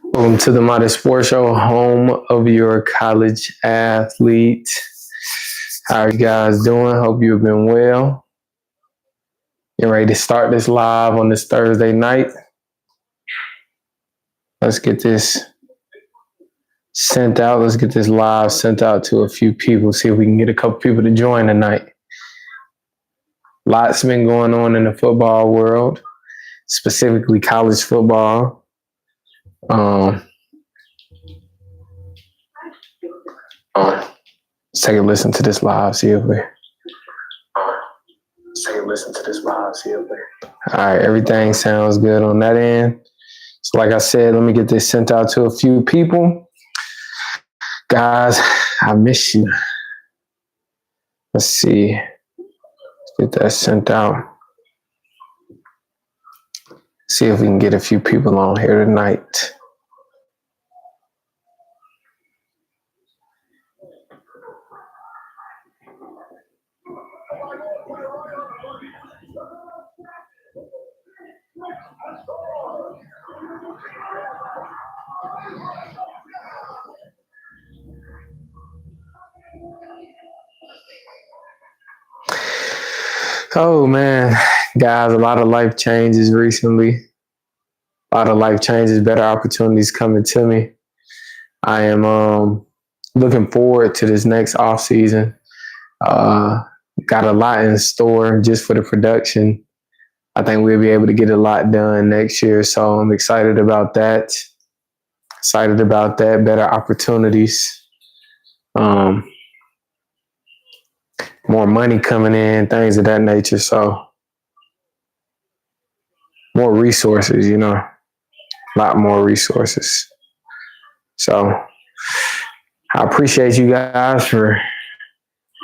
Welcome to the Modern Sports Show, home of your college athlete. How are you guys doing? Hope you've been well. Getting ready to start this live on this Thursday night. Let's get this sent out. Let's get this live sent out to a few people. See if we can get a couple people to join tonight. Lots been going on in the football world, specifically college football. Let's take a listen to this live. See if we. All right, everything sounds good on that end. So, like I said, let me get this sent out to a few people. Guys, I miss you. Let's see. Let's get that sent out. See if we can get a few people on here tonight. Oh man, guys, a lot of life changes recently. A lot of life changes, better opportunities coming to me. I am looking forward to this next off season. Got a lot in store just for the production. I think we'll be able to get a lot done next year, so I'm excited about that. Better opportunities. More money coming in, things of that nature. So more resources, a lot more resources. So I appreciate you guys for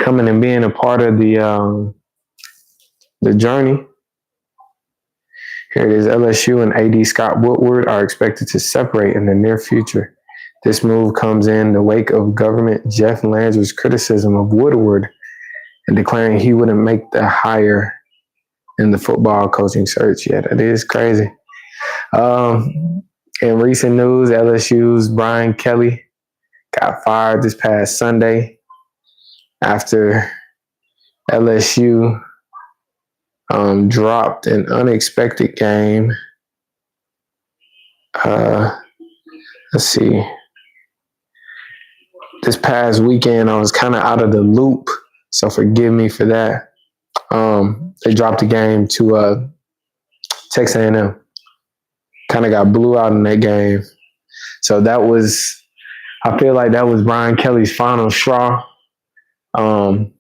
coming and being a part of the journey. Here it is. LSU and AD Scott Woodward are expected to separate in the near future. This move comes in the wake of government Jeff Landry's criticism of Woodward and declaring he wouldn't make the hire in the football coaching search. Yeah, that is crazy. In recent news, LSU's Brian Kelly got fired this past Sunday after LSU dropped an unexpected game. Let's see. This past weekend, I was kind of out of the loop, so forgive me for that. They dropped the game to Texas A&M. Kind of got blew out in that game. So I feel like that was Brian Kelly's final straw. Of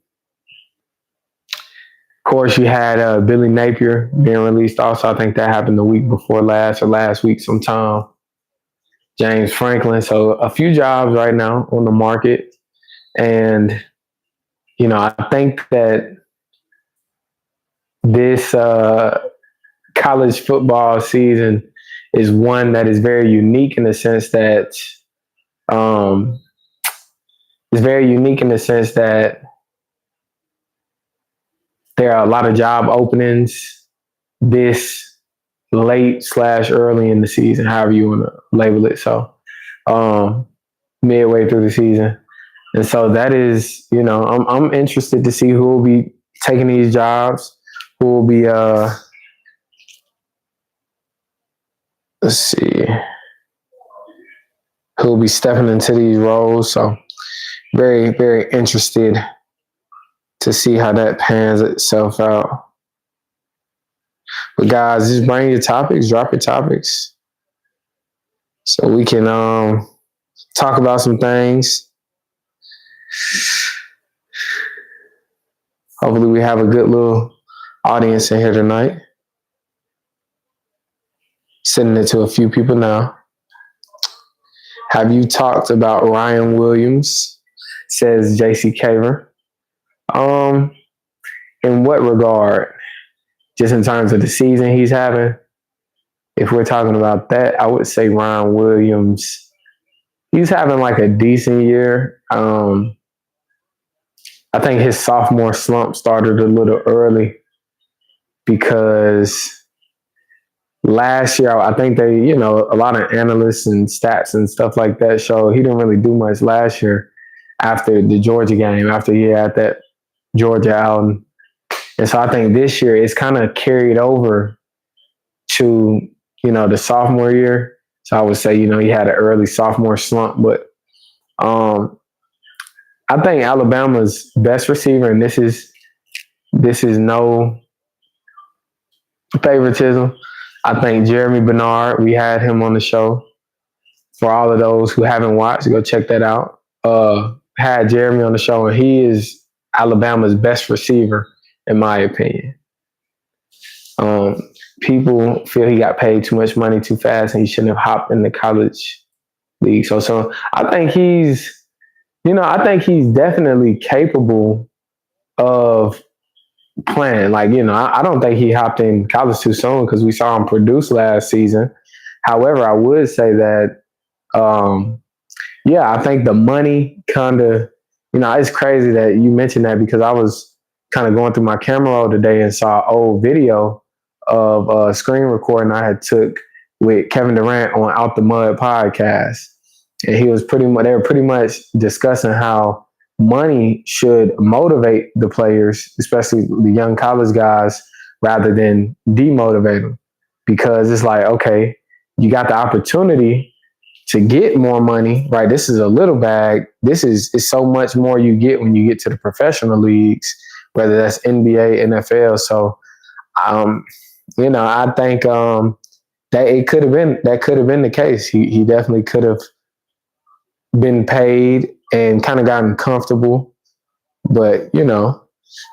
course, you had Billy Napier being released also. I think that happened the week before last or last week sometime. James Franklin. So a few jobs right now on the market. And, I think that this college football season is one that is very unique in the sense that there are a lot of job openings this late/early in the season, however you want to label it. So midway through the season. And so that is, I'm interested to see who will be taking these jobs, who will be, who will be stepping into these roles. So very, very interested to see how that pans itself out. But guys, just bring your topics, drop your topics, so we can talk about some things. Hopefully we have a good little audience in here tonight. Sending it to a few people now. Have you talked about Ryan Williams? Says JC Caver. In what regard? Just in terms of the season he's having? If we're talking about that, I would say Ryan Williams, he's having like a decent year. I think his sophomore slump started a little early because last year, I think they, a lot of analysts and stats and stuff like that show he didn't really do much last year after the Georgia game, after he had that Georgia outing. And so I think this year it's kind of carried over to, the sophomore year. So I would say, he had an early sophomore slump, but um, I think Alabama's best receiver, and this is no favoritism. I think Jeremy Bernard, we had him on the show. For all of those who haven't watched, go check that out. Had Jeremy on the show, and he is Alabama's best receiver, in my opinion. Um, People feel he got paid too much money too fast, and he shouldn't have hopped in the college league. So I think he's definitely capable of playing. Like, I don't think he hopped in college too soon because we saw him produce last season. However, I would say that, yeah, I think the money kind of, it's crazy that you mentioned that because I was kind of going through my camera roll today and saw an old video of a screen recording I had took with Kevin Durant on Out the Mud podcast. And they were pretty much discussing how money should motivate the players, especially the young college guys, rather than demotivate them. Because it's like, okay, you got the opportunity to get more money, right? This is a little bag. This is so much more you get when you get to the professional leagues, whether that's NBA, NFL. So, I think that it could have been the case. He definitely could have been paid and kind of gotten comfortable. But,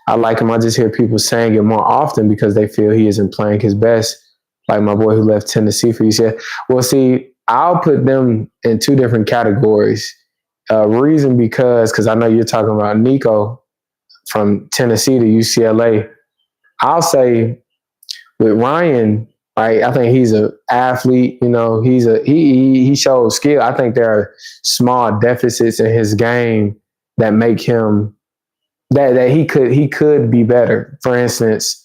I like him. I just hear people saying it more often because they feel he isn't playing his best. Like my boy who left Tennessee for you said. Well, see, I'll put them in two different categories. Reason because I know you're talking about Nico from Tennessee to UCLA. I'll say with Ryan, right? I think he's an athlete. He shows skill. I think there are small deficits in his game that make him that he could be better. For instance,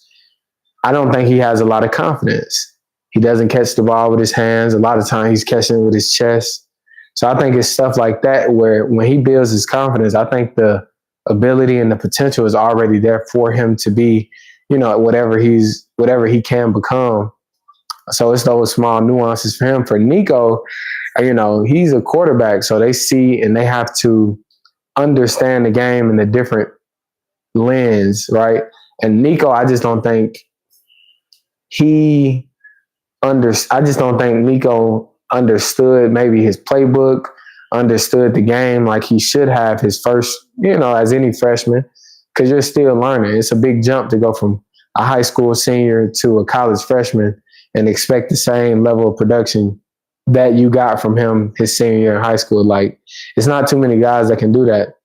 I don't think he has a lot of confidence. He doesn't catch the ball with his hands. A lot of times he's catching it with his chest. So I think it's stuff like that where when he builds his confidence, I think the ability and the potential is already there for him to be, whatever he can become. So it's those small nuances for him. For Nico, he's a quarterback, so they see and they have to understand the game in a different lens, right? And Nico, I just don't think Nico understood maybe his playbook, understood the game like he should have his first, as any freshman, because you're still learning. It's a big jump to go from a high school senior to a college freshman and expect the same level of production that you got from him his senior year in high school. Like, it's not too many guys that can do that.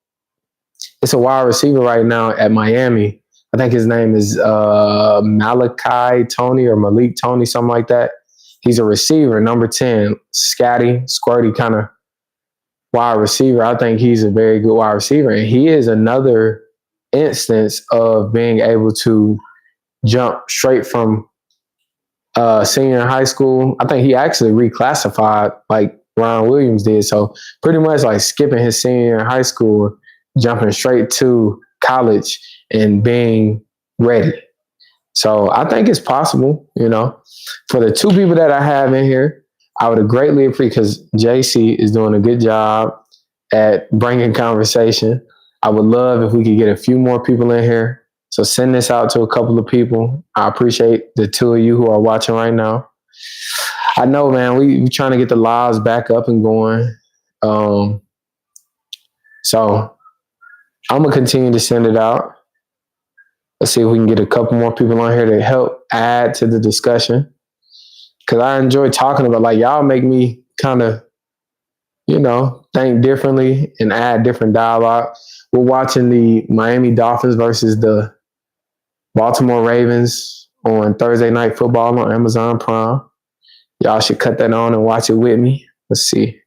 It's a wide receiver right now at Miami. I think his name is Malachi Tony or Malik Tony, something like that. He's a receiver, number 10, scatty, squirty kind of wide receiver. I think he's a very good wide receiver. And he is another instance of being able to jump straight from senior in high school. I think he actually reclassified like Ron Williams did. So pretty much like skipping his senior year in high school, jumping straight to college and being ready. So I think it's possible, For the two people that I have in here, I would have greatly appreciated because JC is doing a good job at bringing conversation. I would love if we could get a few more people in here. So send this out to a couple of people. I appreciate the two of you who are watching right now. I know, man, we're trying to get the lives back up and going. So I'm going to continue to send it out. Let's see if we can get a couple more people on here to help add to the discussion. Because I enjoy talking about, like, y'all make me kind of, think differently and add different dialogue. We're watching the Miami Dolphins versus the Baltimore Ravens on Thursday Night Football on Amazon Prime. Y'all should cut that on and watch it with me. Let's see.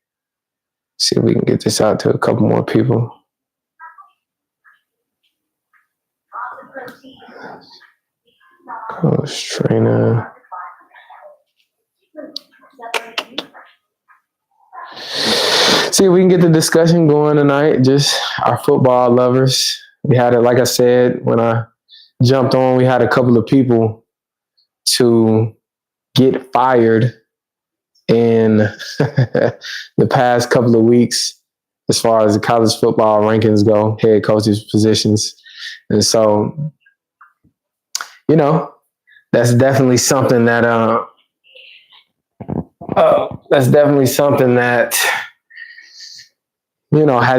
See if we can get this out to a couple more people. Coach Trainer. See if we can get the discussion going tonight. Just our football lovers. We had it, like I said, when I jumped on, we had a couple of people to get fired in the past couple of weeks as far as the college football rankings go, head coaches positions. And so, that's definitely something that has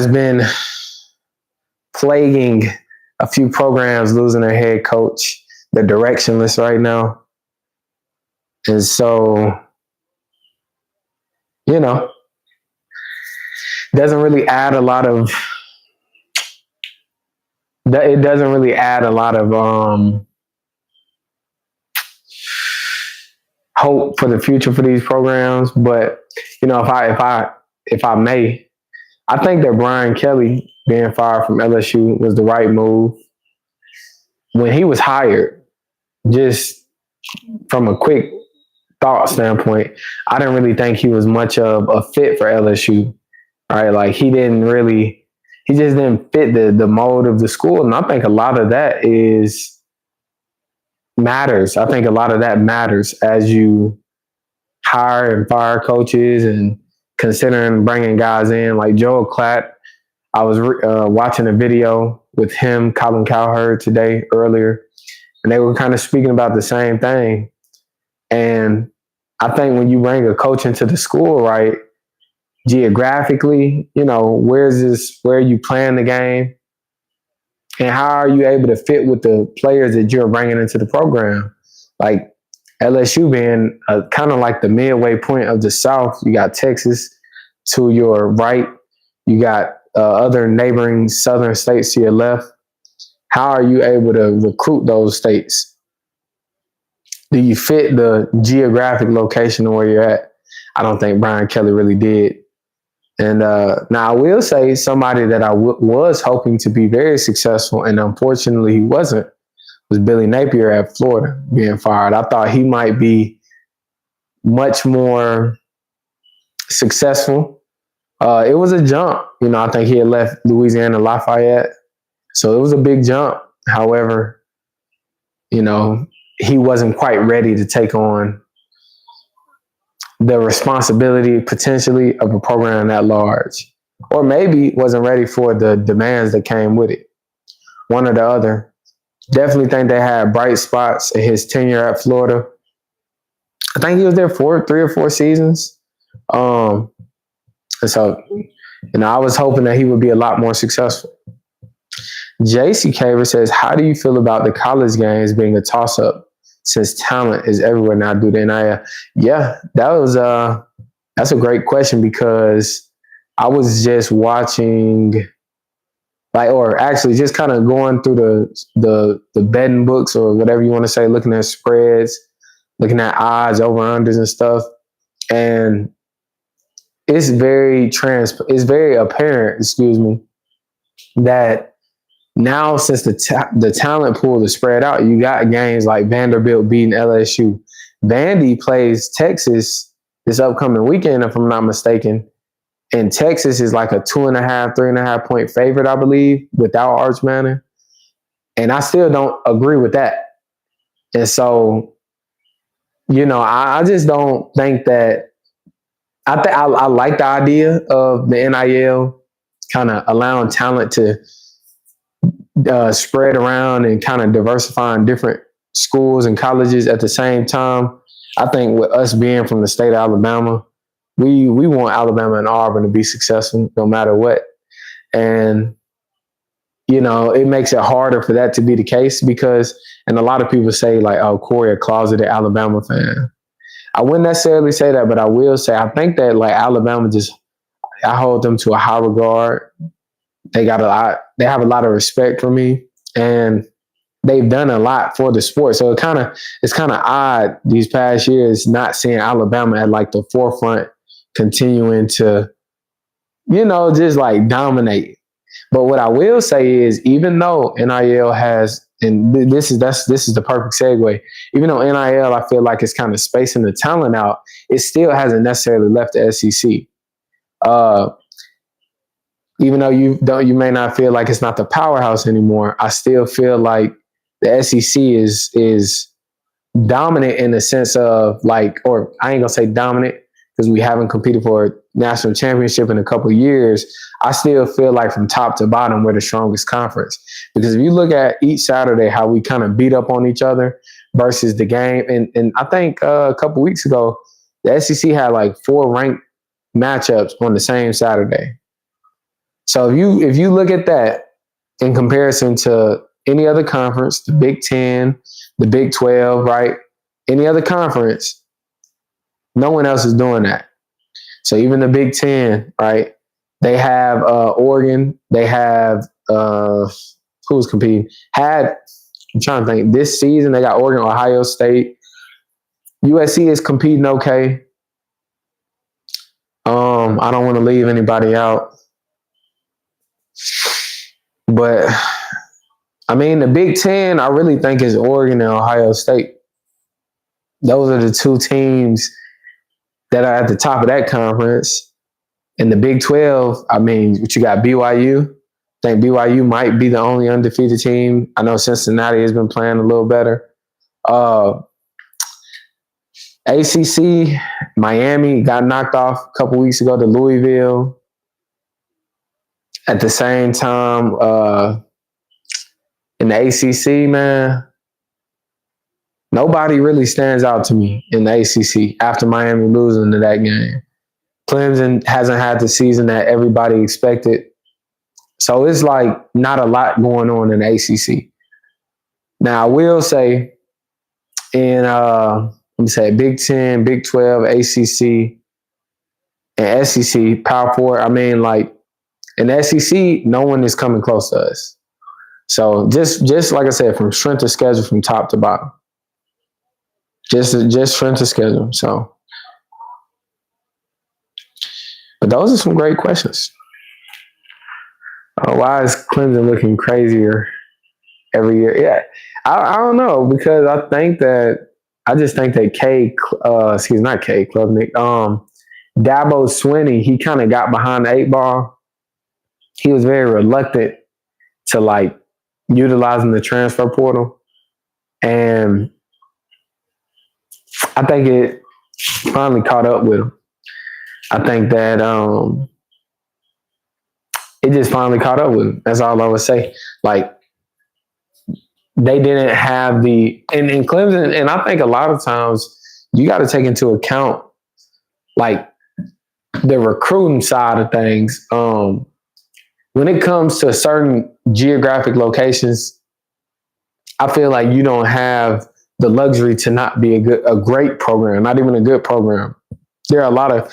been plaguing a few programs, losing their head coach. They're directionless right now. And so, doesn't really add a lot of hope for the future for these programs. But if I may, I think that Brian Kelly being fired from LSU was the right move. When he was hired, just from a quick thought standpoint, I didn't really think he was much of a fit for LSU. Right? Like he just didn't fit the mold of the school. And I think a lot of that matters. I think a lot of that matters as you hire and fire coaches and considering bringing guys in like Joel Klatt. I was watching a video with him, Colin Cowherd earlier, and they were kind of speaking about the same thing. And I think when you bring a coach into the school, right, geographically, where are you playing the game? And how are you able to fit with the players that you're bringing into the program? Like LSU being kind of like the midway point of the South. You got Texas to your right. You got other neighboring southern states to your left. How are you able to recruit those states? Do you fit the geographic location of where you're at? I don't think Brian Kelly really did. And now I will say somebody that I was hoping to be very successful, and unfortunately he wasn't, was Billy Napier at Florida being fired. I thought he might be much more successful. It was a jump. I think he had left Louisiana Lafayette. So it was a big jump. However, he wasn't quite ready to take on the responsibility potentially of a program that large, or maybe wasn't ready for the demands that came with it. One or the other. Definitely think they had bright spots in his tenure at Florida. I think he was there for 3 or 4 seasons. And so, I was hoping that he would be a lot more successful. JC Caver says, how do you feel about the college games being a toss-up since talent is everywhere now due to NIL? Yeah, that's a great question, because I was just watching, or actually just kind of going through the betting books or whatever you want to say, looking at spreads, looking at odds, over-unders and stuff. And it's very apparent, that now since the talent pool is spread out, you got games like Vanderbilt beating LSU. Vandy plays Texas this upcoming weekend, if I'm not mistaken. And Texas is like a 2.5, 3.5 point favorite, I believe, without Arch Manning. And I still don't agree with that. And so, I just don't think that. I like the idea of the NIL kind of allowing talent to spread around and kind of diversifying different schools and colleges at the same time. I think with us being from the state of Alabama, we want Alabama and Auburn to be successful no matter what. And, it makes it harder for that to be the case because, and a lot of people say like, oh, Corey, a closeted Alabama fan. I wouldn't necessarily say that, but I will say, I think that like Alabama I hold them to a high regard. They have a lot of respect for me, and they've done a lot for the sport. So it's kind of odd these past years not seeing Alabama at like the forefront, continuing to, just like dominate. But what I will say is, even though NIL has this is the perfect segue. Even though NIL, I feel like it's kind of spacing the talent out, it still hasn't necessarily left the SEC. Even though you may not feel like it's not the powerhouse anymore, I still feel like the SEC is dominant in the sense of like, or I ain't gonna say dominant because we haven't competed for a national championship in a couple of years. I still feel like from top to bottom, we're the strongest conference. Because if you look at each Saturday, how we kind of beat up on each other versus the game. And I think a couple weeks ago, the SEC had like 4 ranked matchups on the same Saturday. So if you look at that in comparison to any other conference, the Big 10, the Big 12, right? Any other conference, no one else is doing that. So even the Big 10, right? They have Oregon. They have who's competing? I'm trying to think. This season they got Oregon, Ohio State. USC is competing okay. I don't want to leave anybody out, but I mean the Big 10. I really think is Oregon and Ohio State. Those are the 2 teams that are at the top of that conference. In the Big 12, I mean, what you got BYU. I think BYU might be the only undefeated team. I know Cincinnati has been playing a little better. ACC, Miami got knocked off a couple weeks ago to Louisville. At the same time, in the ACC, man, nobody really stands out to me in the ACC after Miami losing to that game. Clemson hasn't had the season that everybody expected. So it's like not a lot going on in the ACC. Now, I will say in, let me say, Big 10, Big 12, ACC, and SEC, Power 4, I mean, like, in the SEC, no one is coming close to us. So just like I said, from strength of schedule, from top to bottom. Just strength of schedule, so. But those are some great questions. Why is Clemson looking crazier every year? Yeah, I don't know, because I just think that Klubnik, Dabo Swinney, he kind of got behind the 8 ball. He was very reluctant to like utilizing the transfer portal. And I think it finally caught up with him. I think that it just finally caught up with him. That's all I would say. Like, they didn't have in Clemson, and I think a lot of times you got to take into account like the recruiting side of things. When it comes to certain geographic locations, I feel like you don't have the luxury to not be a great program, not even a good program. There are a lot of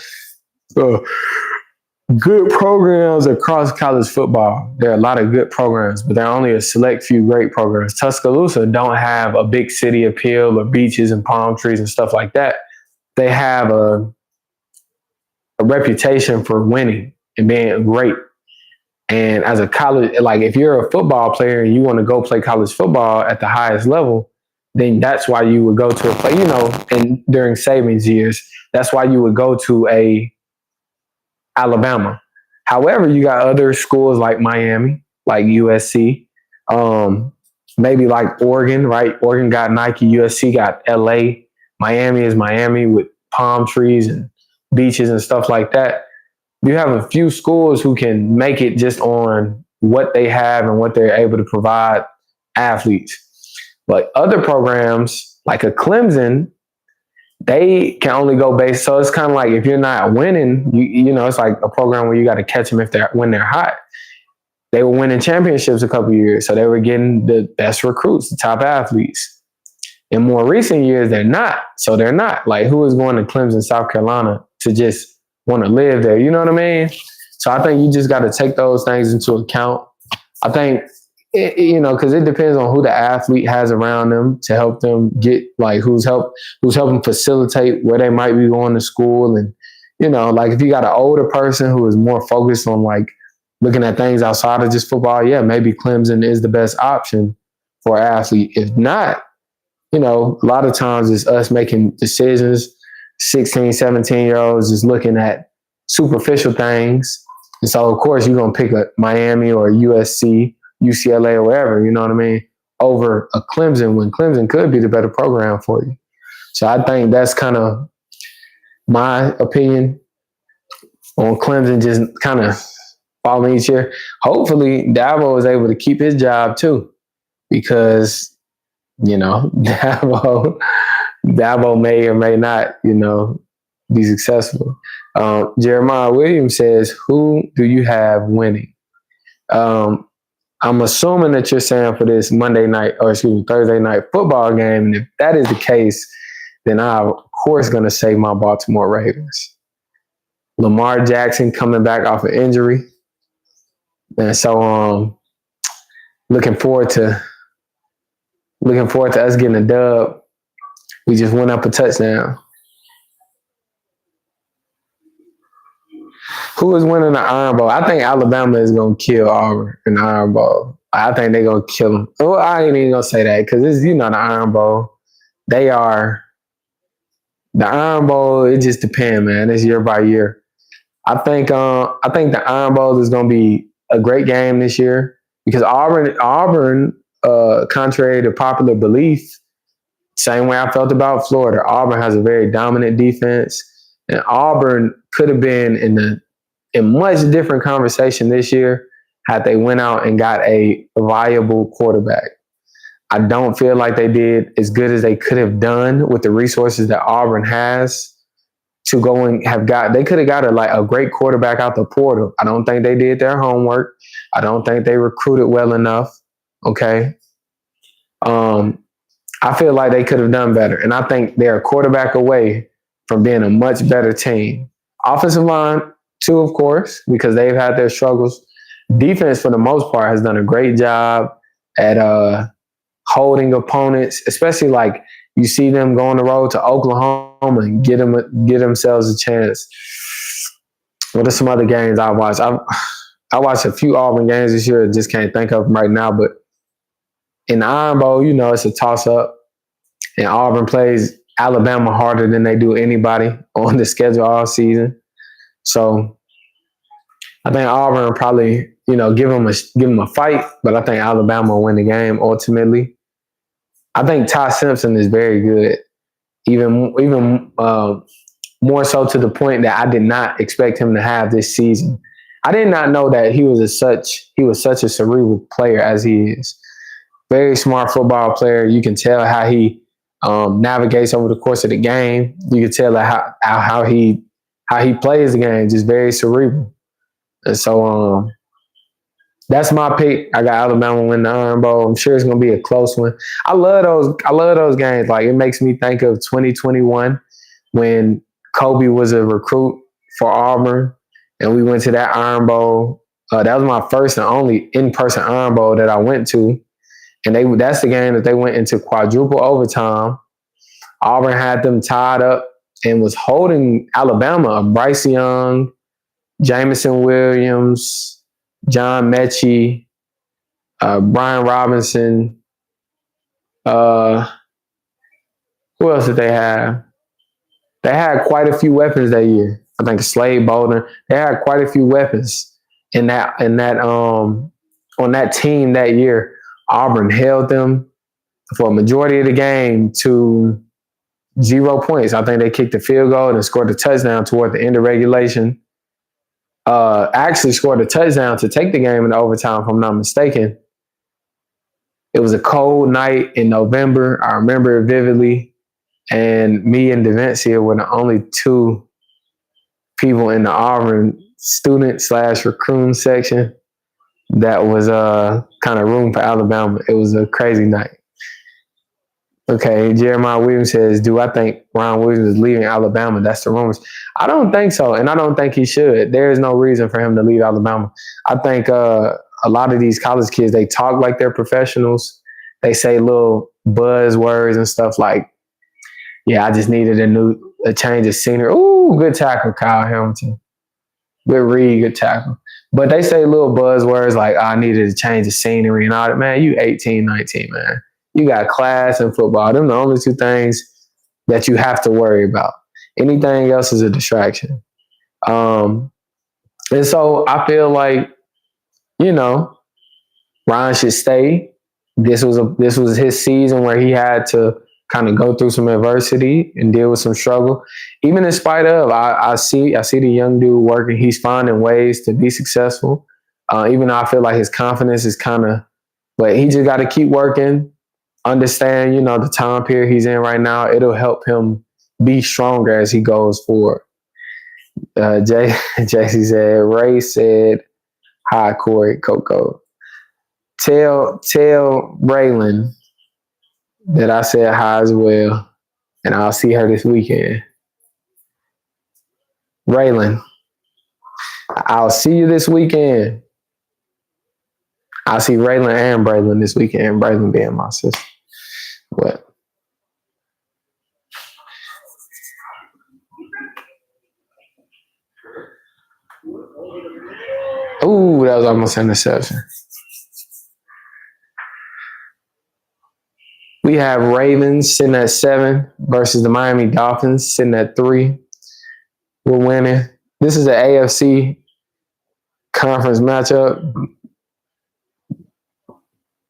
good programs across college football. There are a lot of good programs, but there are only a select few great programs. Tuscaloosa don't have a big city appeal or beaches and palm trees and stuff like that. They have a reputation for winning and being great. And as a college, like if you're a football player and you want to go play college football at the highest level, then that's why you would go to a play, and during savings years, that's why you would go to a Alabama. However, you got other schools like Miami, like USC, maybe like Oregon, right? Oregon got Nike, USC got LA, Miami is Miami with palm trees and beaches and stuff like that. You have a few schools who can make it just on what they have and what they're able to provide athletes. But other programs, like a Clemson, they can only go based. So it's kind of like if you're not winning, it's like a program where you got to catch them when they're hot. They were winning championships a couple of years, so they were getting the best recruits, the top athletes. In more recent years, they're not. So they're not. Like, who is going to Clemson, South Carolina to just want to live there? You know what I mean? So I think you just got to take those things into account. I think, because it depends on who the athlete has around them to help them get, like, who's helping facilitate where they might be going to school. And, like if you got an older person who is more focused on like looking at things outside of just football, yeah, maybe Clemson is the best option for an athlete. If not, a lot of times it's us making decisions. 16, 17-year-olds just looking at superficial things. And so, of course, you're going to pick a Miami or USC, UCLA or wherever, you know what I mean, over a Clemson when Clemson could be the better program for you. So I think that's kind of my opinion on Clemson just kind of following each year. Hopefully, Dabo is able to keep his job too, because, Dabo may or may not, be successful. Jeremiah Williams says, who do you have winning? I'm assuming that you're saying for this Thursday night football game. And if that is the case, then I'm, of course, going to say my Baltimore Ravens. Lamar Jackson coming back off an injury. And so looking forward to us getting a dub. We just went up a touchdown. Who is winning the Iron Bowl? I think Alabama is going to kill Auburn in the Iron Bowl. I think they're going to kill them. Well, I ain't even going to say that because it's, the Iron Bowl. They are – the Iron Bowl, it just depends, man. It's year by year. I think the Iron Bowl is going to be a great game this year because Auburn, contrary to popular belief, same way I felt about Florida, Auburn has a very dominant defense, and Auburn could have been in much different conversation this year had they went out and got a viable quarterback. I don't feel like they did as good as they could have done with the resources that Auburn has to go and they could have got a great quarterback out the portal. I don't think they did their homework. I don't think they recruited well enough. Okay. I feel like they could have done better. And I think they're a quarterback away from being a much better team. Offensive line, too, of course, because they've had their struggles. Defense, for the most part, has done a great job at holding opponents, especially like you see them go on the road to Oklahoma and get themselves a chance. What are some other games I watched? I watched a few Auburn games this year. I just can't think of them right now. But in the Iron Bowl, it's a toss-up. And Auburn plays Alabama harder than they do anybody on the schedule all season. So I think Auburn will probably, give them a fight, but I think Alabama will win the game ultimately. I think Ty Simpson is very good, even more so to the point that I did not expect him to have this season. I did not know that he was such a cerebral player as he is. Very smart football player. You can tell how he navigates over the course of the game. You can tell how he plays the game, just very cerebral. And so that's my pick. I got Alabama win the Iron Bowl. I'm sure it's going to be a close one. I love those games. Like, it makes me think of 2021 when Kobe was a recruit for Auburn, and we went to that Iron Bowl. That was my first and only in-person Iron Bowl that I went to. And that's the game that they went into quadruple overtime. Auburn had them tied up and was holding Alabama. Bryce Young, Jamison Williams, John Mechie, Brian Robinson. Who else did they have? They had quite a few weapons that year. I think Slade Bolden. They had quite a few weapons on that team that year. Auburn held them for a majority of the game to 0 points. I think they kicked a field goal and scored a touchdown toward the end of regulation. Actually scored a touchdown to take the game in overtime, if I'm not mistaken. It was a cold night in November. I remember it vividly. And me and Devencia were the only two people in the Auburn student/recruiting section that was kind of room for Alabama. It was a crazy night. Okay, Jeremiah Williams says, do I think Ron Williams is leaving Alabama? That's the rumors. I don't think so, and I don't think he should. There is no reason for him to leave Alabama. I think a lot of these college kids, they talk like they're professionals. They say little buzzwords and stuff like, yeah, I just needed a change of scenery. Ooh, good tackle, Kyle Hamilton. Good read, good tackle. But they say little buzzwords like, I needed to change the scenery and all that. Man, you 18, 19, man. You got class and football. Them the only two things that you have to worry about. Anything else is a distraction. Um, and so I feel like, you know, Ron should stay. This was his season where he had to kind of go through some adversity and deal with some struggle. Even in spite of, I see the young dude working. He's finding ways to be successful. Even though I feel like his confidence is kind of, but he just got to keep working. Understand, the time period he's in right now. It'll help him be stronger as he goes forward. JC said, Ray said, hi, Corey, Coco. Tell Braylon that I said hi as well, and I'll see her this weekend. Braylon, I'll see you this weekend. I'll see Raylan and Braylon this weekend. Braylon being my sister. What? Ooh, that was almost an interception. We have Ravens sitting at 7 versus the Miami Dolphins sitting at 3. We're winning. This is an AFC conference matchup.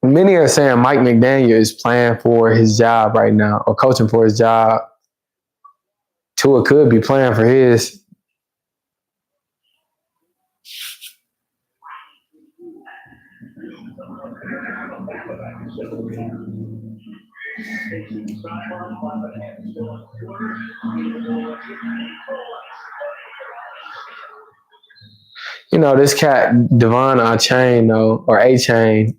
Many are saying Mike McDaniel is playing for his job right now, or coaching for his job. Tua could be playing for his. This cat, Devon A-Chain, though, or A-Chain,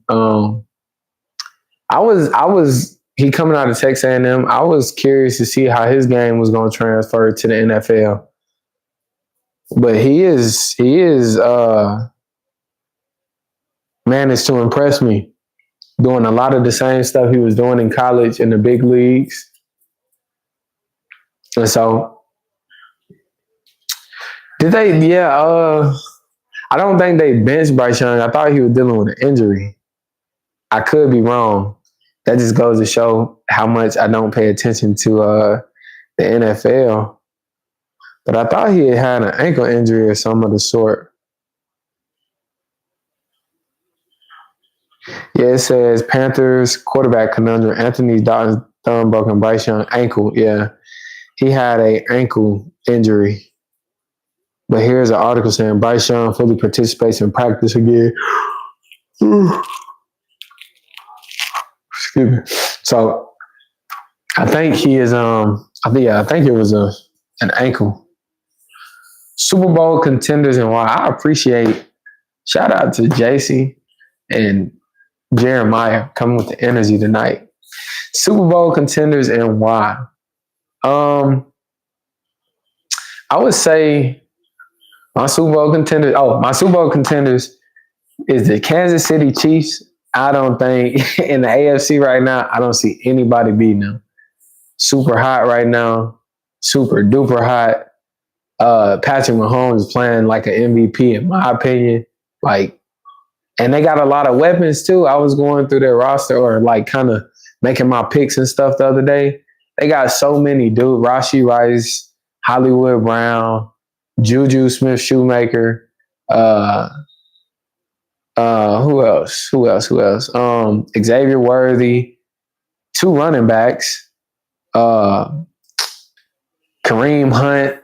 he coming out of Texas A&M. I was curious to see how his game was going to transfer to the NFL. But he managed to impress me, doing a lot of the same stuff he was doing in college in the big leagues. And so, I don't think they benched Bryce Young. I thought he was dealing with an injury. I could be wrong. That just goes to show how much I don't pay attention to the NFL. But I thought he had an ankle injury or some of the sort. Yeah, it says Panthers quarterback conundrum. Anthony Dalton's thumb broken, Bryce Young ankle. Yeah, he had an ankle injury. But here's an article saying Bryce Young fully participates in practice again. Excuse me. So I think he is. I think it was an ankle. Super Bowl contenders and why. I appreciate. Shout out to JC and Jeremiah coming with the energy tonight. Super Bowl contenders and why. I would say my Super Bowl contenders is the Kansas City Chiefs. I don't think in the AFC right now, I don't see anybody beating them. Super hot right now. Super duper hot. Patrick Mahomes is playing like an MVP in my opinion. And they got a lot of weapons too. I was going through their roster or kind of making my picks and stuff the other day. They got so many dudes. Rashee Rice, Hollywood Brown, Juju Smith-Schumacher. Who else? Xavier Worthy. 2 running backs. Kareem Hunt.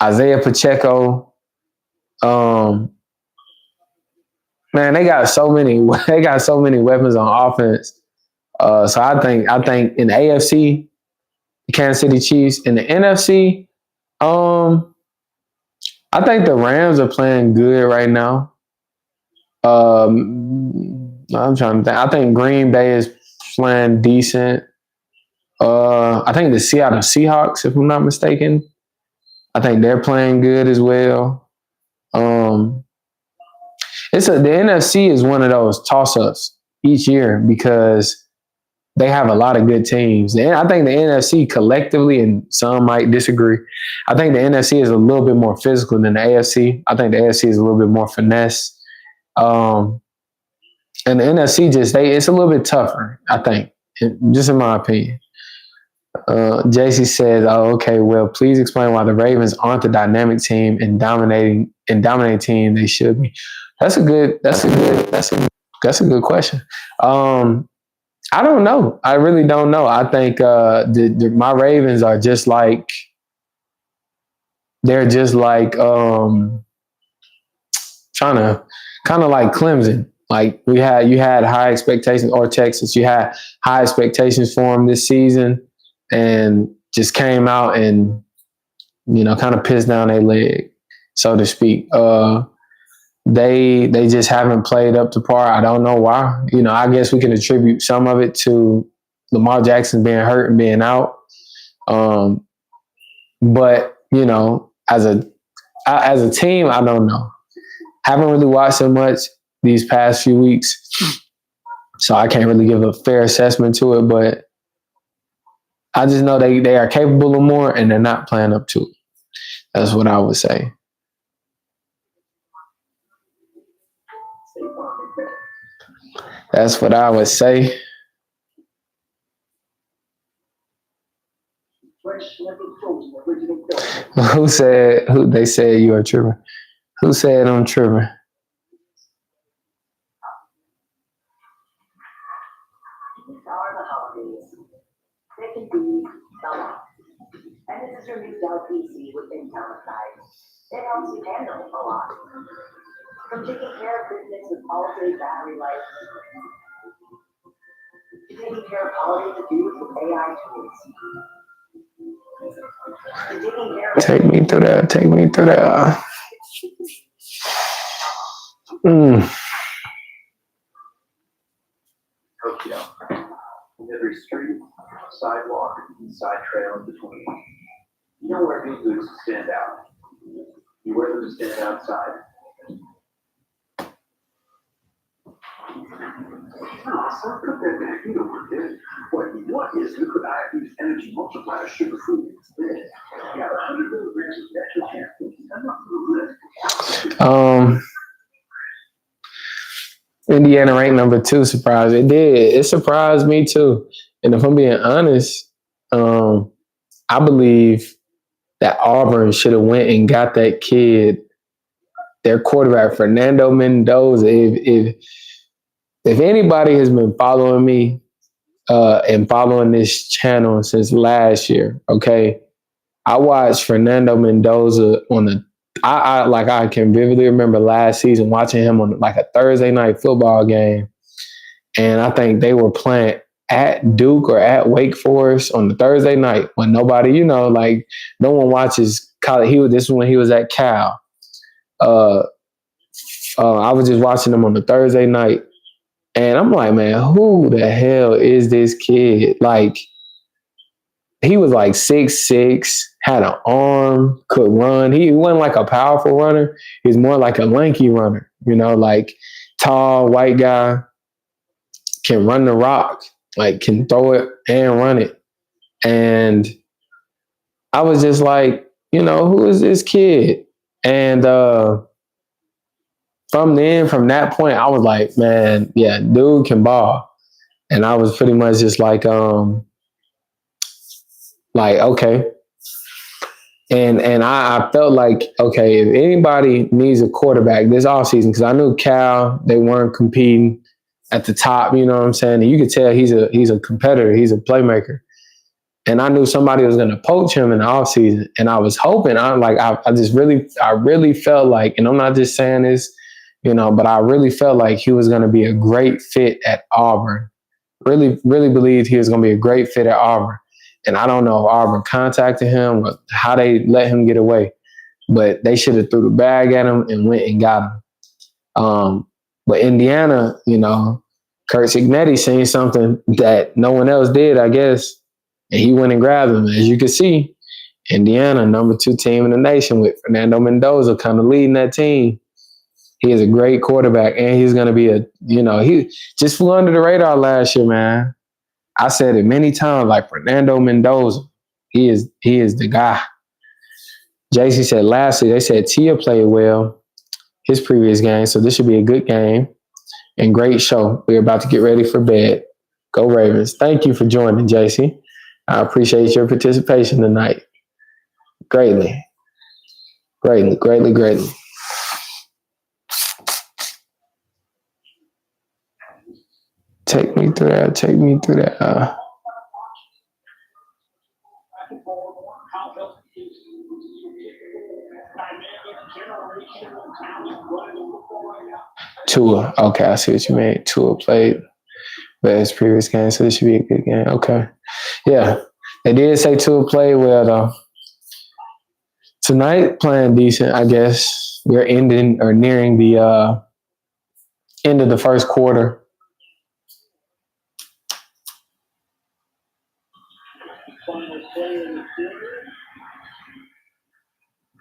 Isaiah Pacheco. Man, they got so many weapons on offense. So I think in the AFC, the Kansas City Chiefs. In the NFC, I think the Rams are playing good right now. I'm trying to think. I think Green Bay is playing decent. I think the Seattle Seahawks, if I'm not mistaken, I think they're playing good as well. The NFC is one of those toss-ups each year because they have a lot of good teams. And I think the NFC collectively, and some might disagree, I think the NFC is a little bit more physical than the AFC. I think the AFC is a little bit more finesse. Um, and the NFC it's a little bit tougher, I think, just in my opinion. JC says, "Oh, okay. Well, please explain why the Ravens aren't the dynamic team and dominating team they should be." That's a good question. I don't know. I really don't know. I think my Ravens are just like they're just like trying to kind of like Clemson. Like you had high expectations, or Texas, you had high expectations for them this season, and just came out and kind of pissed down their leg, so to speak. They just haven't played up to par. I don't know why. I guess we can attribute some of it to Lamar Jackson being hurt and being out. But as a team, I don't know. Haven't really watched so much these past few weeks, so I can't really give a fair assessment to it. But I just know they are capable of more, and they're not playing up to it. That's what I would say. That's what I would say. Who they said you are tripping? Who said I'm tripping? And this is your new Dell PC with Intel inside. It helps you handle a lot. From taking care of business with all-day battery life, to taking care of holiday to-dos with AI tools. Take me through that. Tokyo. Every street, sidewalk, and side trail in between. You don't wear these boots to stand out. You wear them to stand outside. So put that back. You don't want this. What you want is liquid IFU's energy multiplier sugar free instead. You got 100 milligrams of natural caffeine. I'm not for the list. Indiana ranked number 2. Surprised. It did. It surprised me too. And if I'm being honest, I believe that Auburn should have went and got that kid, their quarterback, Fernando Mendoza. If anybody has been following me and following this channel since last year, okay, I watched Fernando Mendoza I can vividly remember last season watching him on like a Thursday night football game. And I think they were playing at Duke or at Wake Forest on the Thursday night when nobody, no one watches college. This is when he was at Cal. I was just watching him on the Thursday night. And I'm like, man, who the hell is this kid? Like, he was like 6'6", had an arm, could run. He wasn't like a powerful runner. He's more like a lanky runner, like tall, white guy, can run the rock, like can throw it and run it. And I was just like, who is this kid? And from that point, I was like, man, yeah, dude can ball. And I was pretty much just like okay. And I felt like, okay, if anybody needs a quarterback this offseason, because I knew Cal, they weren't competing at the top, you know what I'm saying? And you could tell he's a competitor, he's a playmaker. And I knew somebody was going to poach him in the offseason. And I was hoping, I really felt like, and I'm not just saying this, but I really felt like he was going to be a great fit at Auburn. Really, really believed he was going to be a great fit at Auburn. And I don't know if Auburn contacted him or how they let him get away, but they should have threw the bag at him and went and got him. But Indiana, Kurt Cignetti seen something that no one else did, I guess, and he went and grabbed him. As you can see, Indiana, number 2 team in the nation with Fernando Mendoza kind of leading that team. He is a great quarterback, and he's going to be he just flew under the radar last year, man. I said it many times, like Fernando Mendoza. He is the guy. JC said lastly, they said Tia played well his previous game, so this should be a good game and great show. We're about to get ready for bed. Go Ravens. Thank you for joining, JC. I appreciate your participation tonight. Greatly. Greatly, greatly, greatly. Take me through that. Take me through that. Tua. Okay, I see what you mean. Tua played his previous game, so this should be a good game. Okay. Yeah. They did say Tua played well, though. Tonight, playing decent, I guess. We're ending or nearing the end of the first quarter.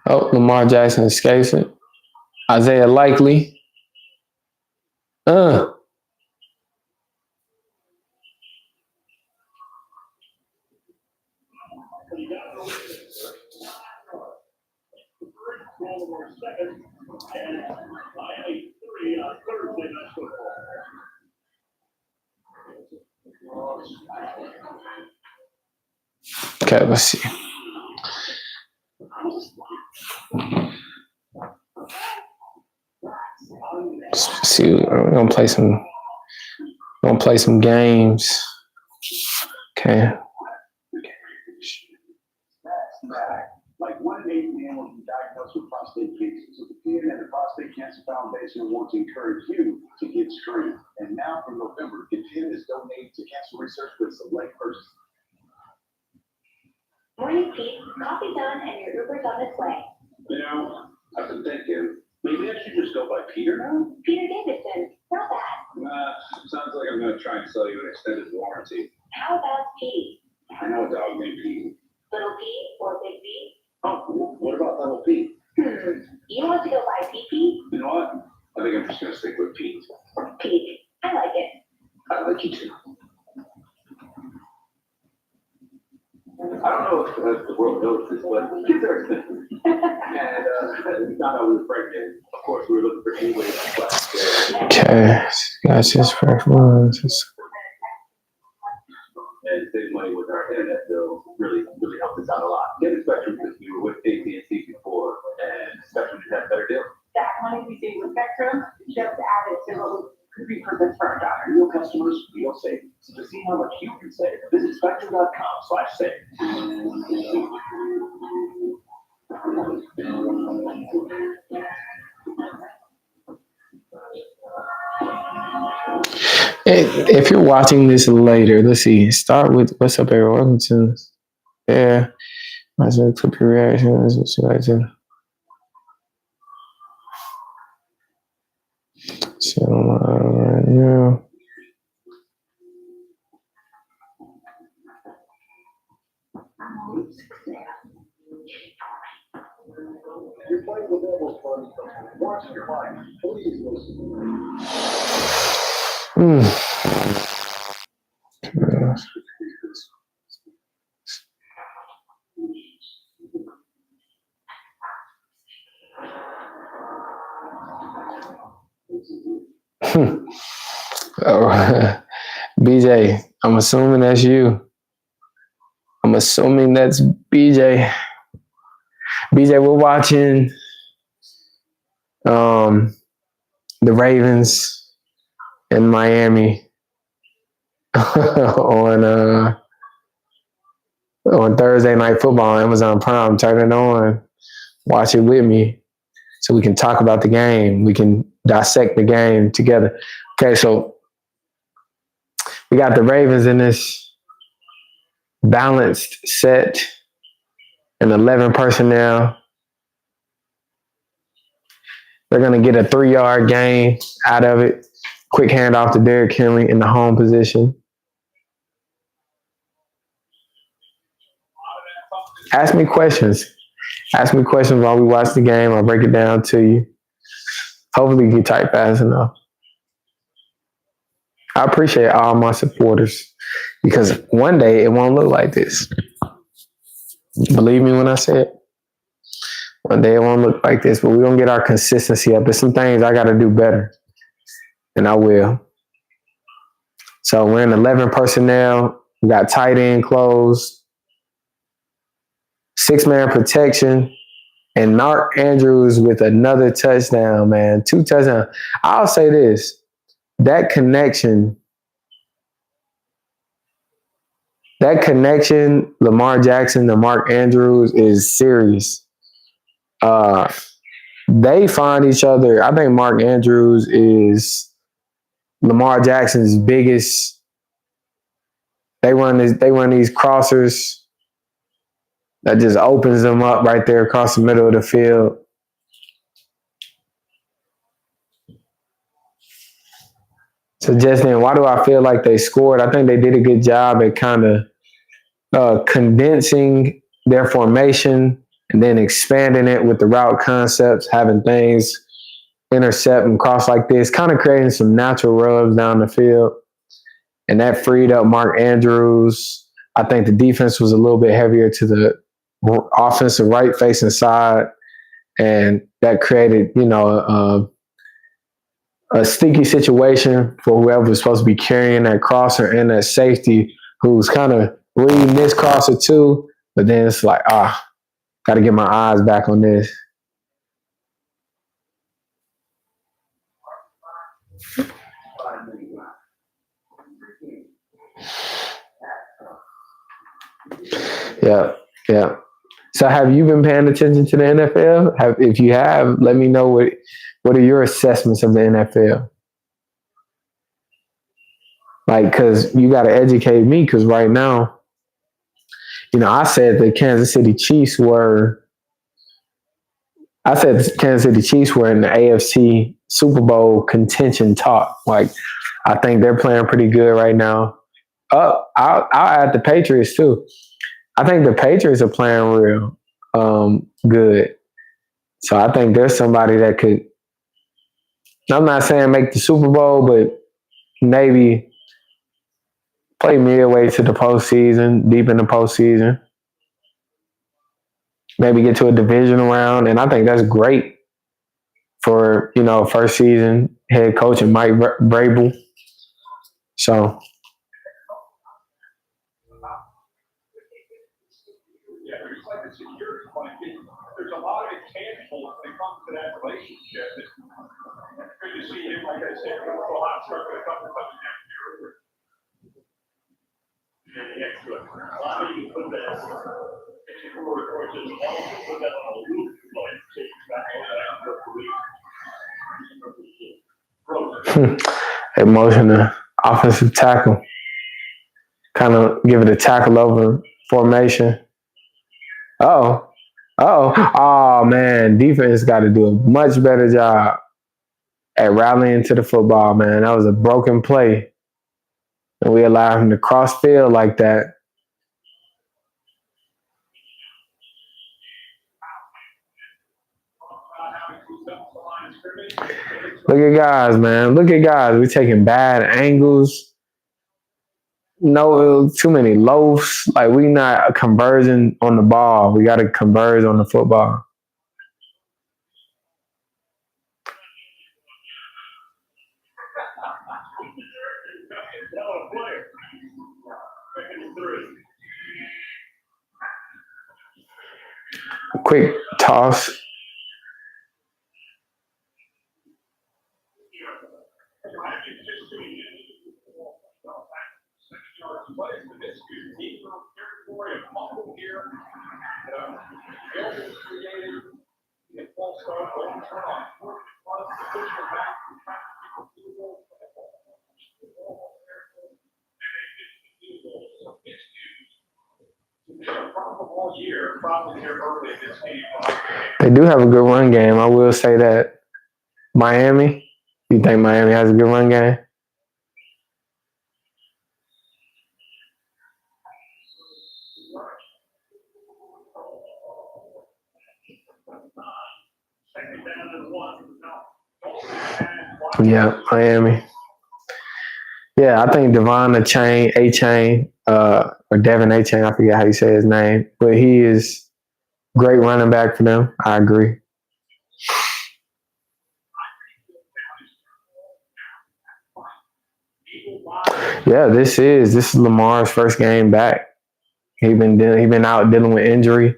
Oh, Lamar Jackson escapes it. Isaiah Likely. Okay, let's see. Let's see, we're gonna play some games. Okay. Like 1 in 8 men will be diagnosed with prostate cancer. So the PN and the Prostate Cancer Foundation want to encourage you to get screened. And now from November, the PN is donating to cancer research with select persons. Morning, Pete. Coffee done and your Uber's on its way. You know, I've been thinking, maybe I should just go by Peter now? Peter Davidson. Not bad. Sounds like I'm going to try and sell you an extended warranty. How about Pete? I know a dog named Pete. Little P or Big B? Oh, what about Little Pete? You want to go by PP? You know what? I think I'm just going to stick with Pete. Pete. I like it. I like you too. I don't know if the world knows this, but kids are expensive. And we found out we were pregnant. Of course, we were looking for any way to Okay, that's his first one. And save money with our internet bill really helped us out a lot. Get a Spectrum because we were with AT&T before, and Spectrum just had a better deal. That money we saved with Spectrum just added to what could be purchased for our daughter. Real customers, real savings. To see how much you can save, visit spectrum.com/save. If you're watching this later, let's see. Start with what's up, everyone? Welcome to yeah. Might as well clip your reaction. That's what you like to. So yeah. You're playing with Devil's Fun. Watch your mind. Please listen. Oh, BJ, I'm assuming that's you. I'm assuming that's BJ. BJ, we're watching the Ravens in Miami on Thursday Night Football on Amazon Prime. Turn it on. Watch it with me so we can talk about the game. We can dissect the game together. Okay, so we got the Ravens in this balanced set and 11 personnel. They're going to get a 3-yard gain out of it. Quick handoff to Derrick Henry in the home position. Ask me questions. Ask me questions while we watch the game. I'll break it down to you. Hopefully you type fast enough. I appreciate all my supporters. Because one day it won't look like this. Believe me when I say it. One day it won't look like this, but we're going to get our consistency up. There's some things I got to do better, and I will. So we're in 11 personnel. We got tight end closed, 6-man protection, and Mark Andrews with another touchdown, man. 2 touchdowns. I'll say this. That connection, Lamar Jackson to Mark Andrews is serious. They find each other. I think Mark Andrews is Lamar Jackson's biggest. They run these crossers that just opens them up right there across the middle of the field. So just then, why do I feel like they scored? I think they did a good job at kind of condensing their formation and then expanding it with the route concepts, having things intercept and cross like this, kind of creating some natural rubs down the field. And that freed up Mark Andrews. I think the defense was a little bit heavier to the offensive right facing side. And that created, a sticky situation for whoever was supposed to be carrying that crosser and that safety who's kind of reading this crosser too. But then it's like, got to get my eyes back on this. Yeah. So have you been paying attention to the NFL? If you have, let me know what are your assessments of the NFL? Like, because you got to educate me, because right now, I said the Kansas City Chiefs were in the AFC Super Bowl contention talk. Like, I think they're playing pretty good right now. I'll add the Patriots too. I think the Patriots are playing real good. So I think there's somebody that could, I'm not saying make the Super Bowl, but maybe play midway to the postseason, deep in the postseason. Maybe get to a divisional round. And I think that's great for, first season head coach and Mike Vrabel. So. There's a lot of intangibles when it comes to that relationship. It's good to see him, like I said, a lot stronger a couple of times next year. Excellent. A lot of you put that emotional offensive tackle. Kind of give it a tackle over formation. Oh man, defense got to do a much better job at rallying to the football, man. That was a broken play. And we allowed him to cross field like that. Look at guys, man. Look at guys. We're taking bad angles. No, too many loafs. Like, we not converging on the ball. We got to converge on the football. Quick toss. They do have a good run game. I will say that. Miami? You think Miami has a good run game? Yeah, Miami. Yeah, I think Devon A Chain, or Devin A Chain, I forget how you say his name, but he is great running back for them. I agree. Yeah, this is Lamar's first game back. He been out dealing with injury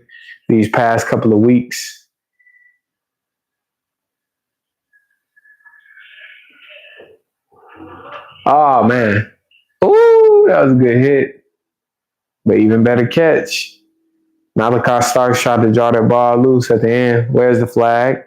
these past couple of weeks. Oh man, ooh, that was a good hit, but even better catch. Malachi Starks tried to draw that ball loose at the end. Where's the flag?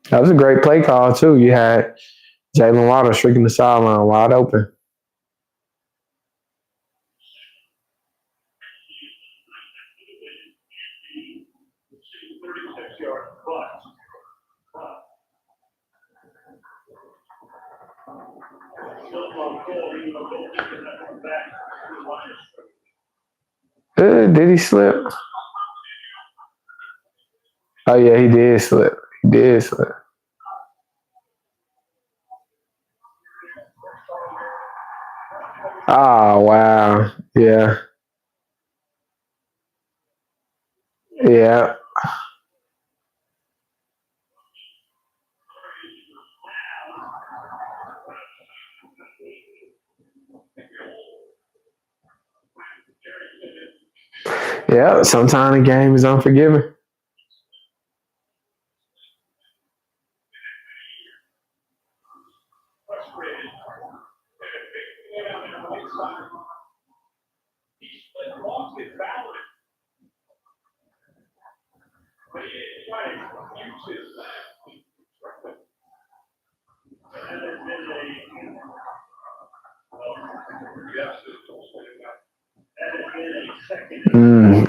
That was a great play call too. You had Jalen Waddle streaking the sideline wide open. Did he slip? Oh yeah, he did slip. He did slip. Oh wow. Yeah. Yeah. Yeah. Sometimes the game is unforgiving.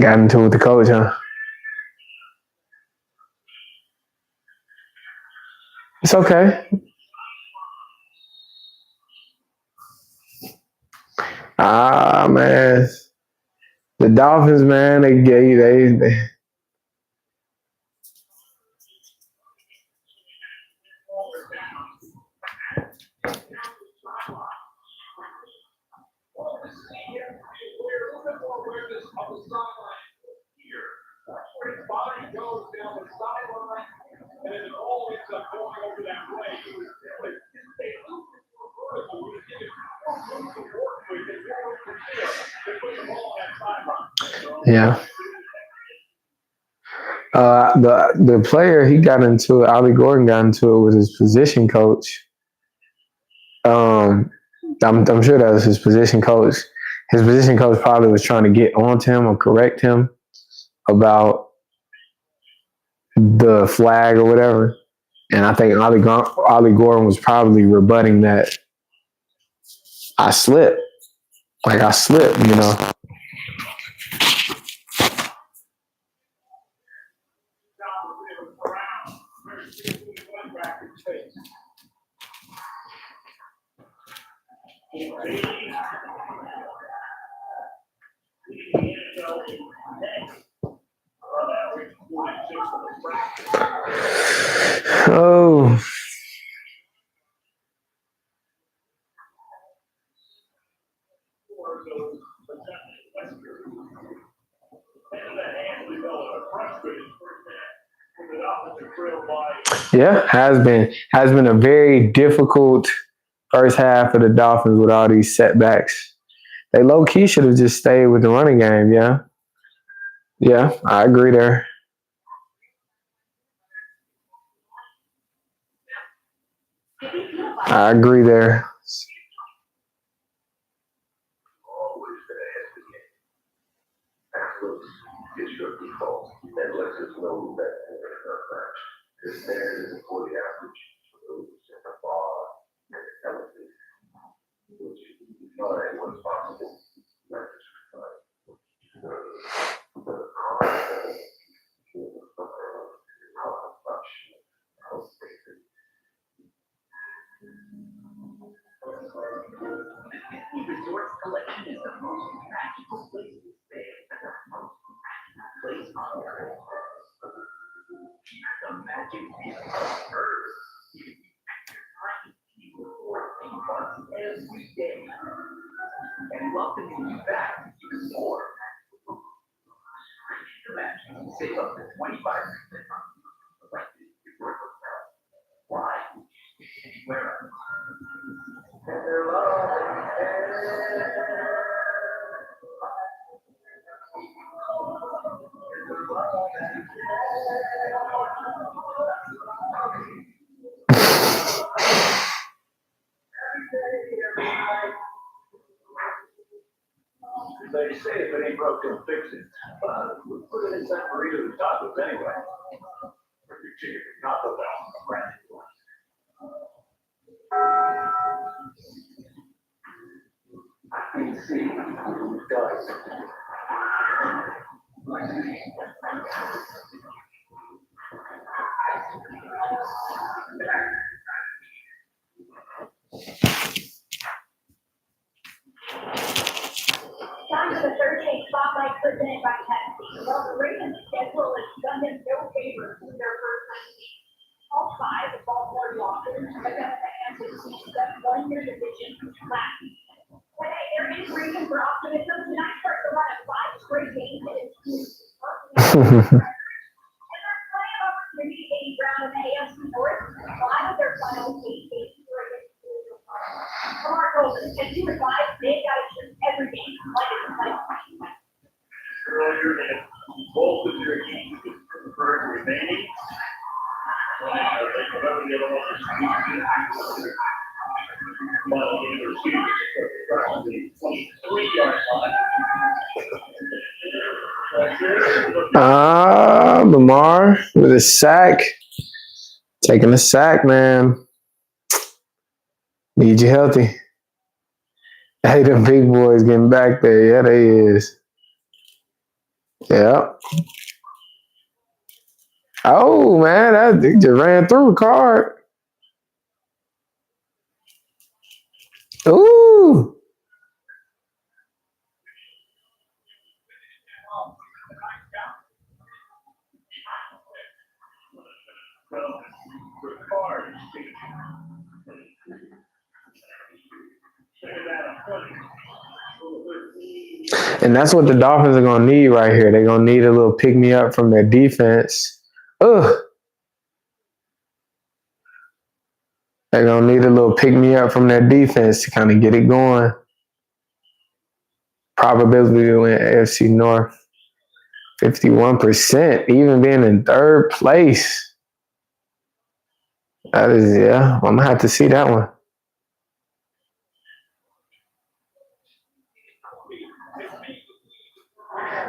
Got into it with the coach, huh? It's okay. Ah man. The Dolphins, man, they yeah. The player he got into it, Ollie Gordon got into it with his position coach. Um, I'm sure that was his position coach. His position coach probably was trying to get onto him or correct him about the flag or whatever. And I think Ollie Gordon was probably rebutting that I slipped. Like I slipped, you know. Oh, yeah, has been a very difficult first half of the Dolphins with all these setbacks. They low key should have just stayed with the running game. Yeah, yeah, I agree there. I agree there. sports collection is the most magical place in space. Place on Earth. The magic is on Earth. Tiny people for theme parks every day. And welcoming you back to even more. Imagine save up to 25% on why? Anywhere else. They say if it ain't broke, don't fix it. We'll put it inside burrito tacos anyway. Pretty chicken, not the bell. I can see who does. Time for the Thursday Spotlight presented by Pepsi. Well, the Ravens' schedule has done them no favors with their first 9 all 5 of Baltimore losses against the Kansas City that won their division last. But hey, there is reason for optimism. Tonight starts to run a 5 straight games and it's and they're playing opportunity 80 round in the AFC North. 5 of their final 8 games were against from our goals and 2 and 5, they got to shoot every game like it's like. Earlier in both of your games for remaining. Lamar with a sack. Taking a sack, man. Need you healthy. Hey, them big boys getting back there. Yeah, they is. Yep. Oh, man, that just ran through a card. Ooh. And that's what the Dolphins are going to need right here. They're going to need a little pick-me-up from their defense. Ugh. They're going to need a little pick-me-up from their defense to kind of get it going. Probability to win AFC North, 51%, even being in third place. That is, yeah, I'm going to have to see that one.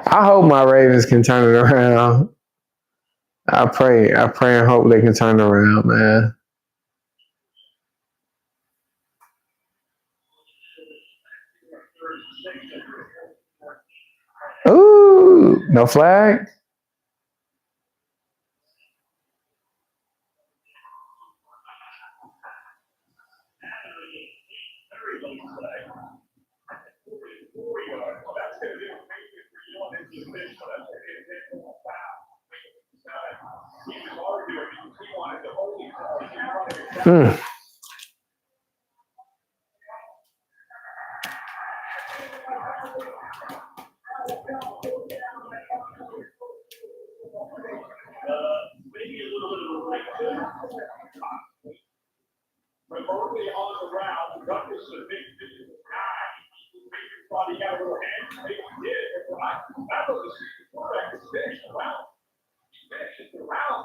I hope my Ravens can turn it around. I pray and hope they can turn it around, man. Ooh, no flag? Maybe a little bit of a breakdown. But early on the round, Douglas a big guy. Thought he got a little hand, maybe he did. That was a quarterback is finishing around. Finishing around.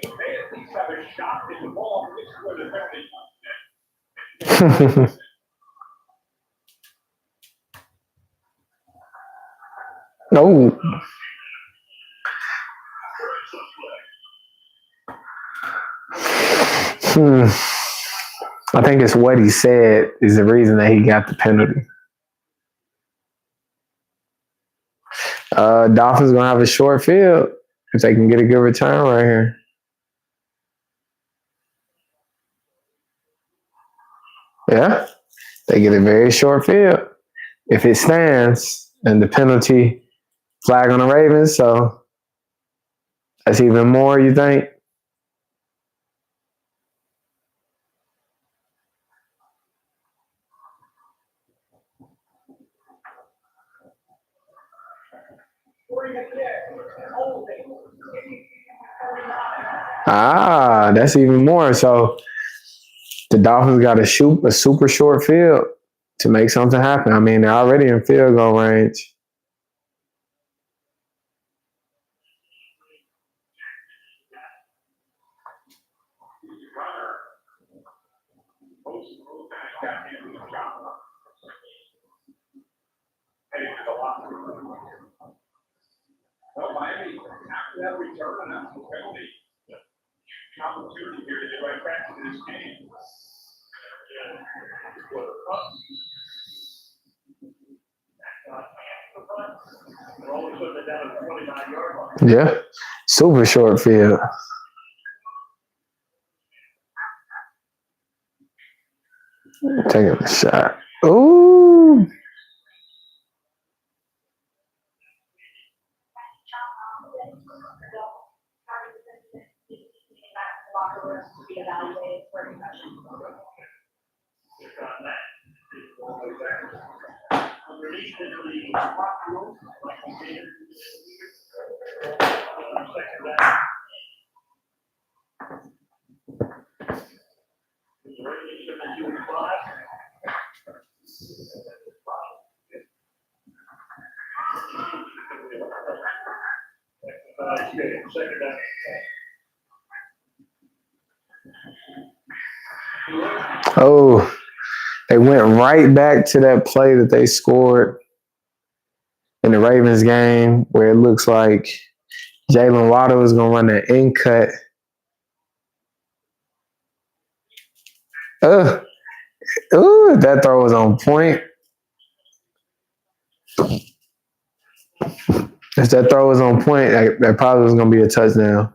They at least have a shot at the ball. This is where the penalty. No. I think it's what he said is the reason that he got the penalty. Dolphins gonna have a short field if they can get a good return right here. Yeah, they get a very short field. if it stands, and the penalty flag on the Ravens, so that's even more, you think? Ah, that's even more. So the Dolphins got to shoot a super short field to make something happen. I mean, they're already in field goal range. Well, Miami, after that return, after the penalty, opportunity here to get right back to this game. Yeah, super short field. Taking a shot. Ooh. Oh, they went right back to that play that they scored in the Ravens game where it looks like Jalen Waddle is going to run that in cut. That throw was on point. If that throw was on point, that probably was going to be a touchdown.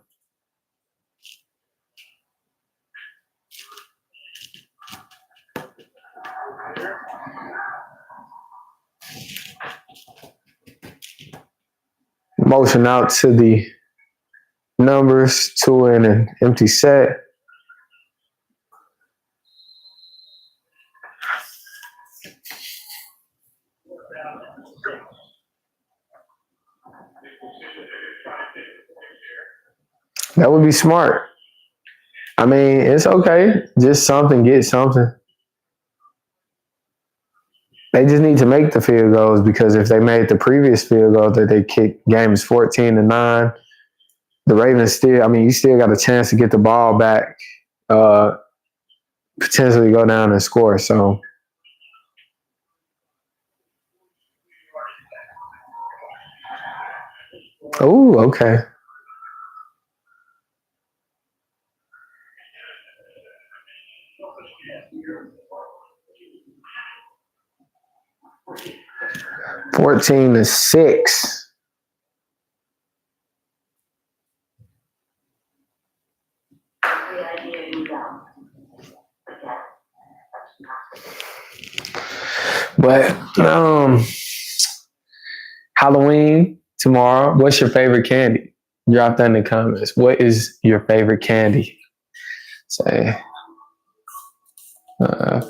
Motion out to the numbers, two in an empty set. That would be smart. I mean, it's okay. Just something, get something. They just need to make the field goals because if they made the previous field goal that they kicked games 14-9, the Ravens still, I mean, you still got a chance to get the ball back, potentially go down and score. So, oh, okay. (14-6). But Halloween tomorrow. What's your favorite candy? Drop that in the comments. What is your favorite candy? Say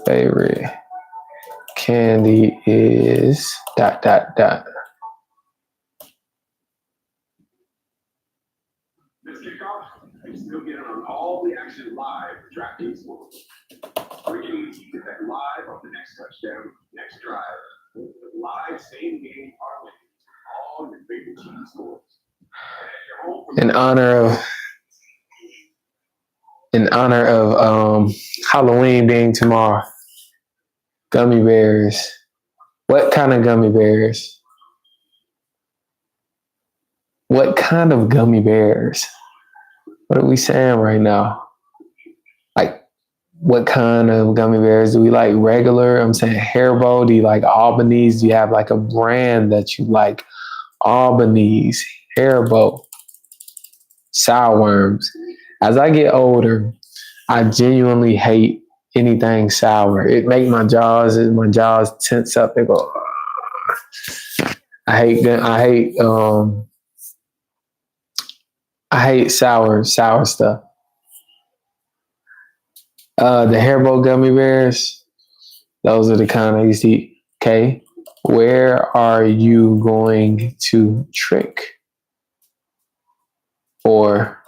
favorite candy is ... This kickoff, you still get on all the action live with DraftKings Sports. Bringing you that live on the next touchdown, next drive, with live same game parlays, all your favorite team scores. In honor of Halloween being tomorrow, gummy bears. What kind of gummy bears? What kind of gummy bears? What are we saying right now? Like, what kind of gummy bears? Do we like regular? I'm saying Haribo. Do you like Albanese? Do you have like a brand that you like? Albanese, Haribo, sourworms. As I get older, I genuinely hate anything sour. It make my jaws tense up. They go, I hate I hate sour stuff. The Haribo gummy bears, those are the kind I used to eat. Okay. Where are you going to trick or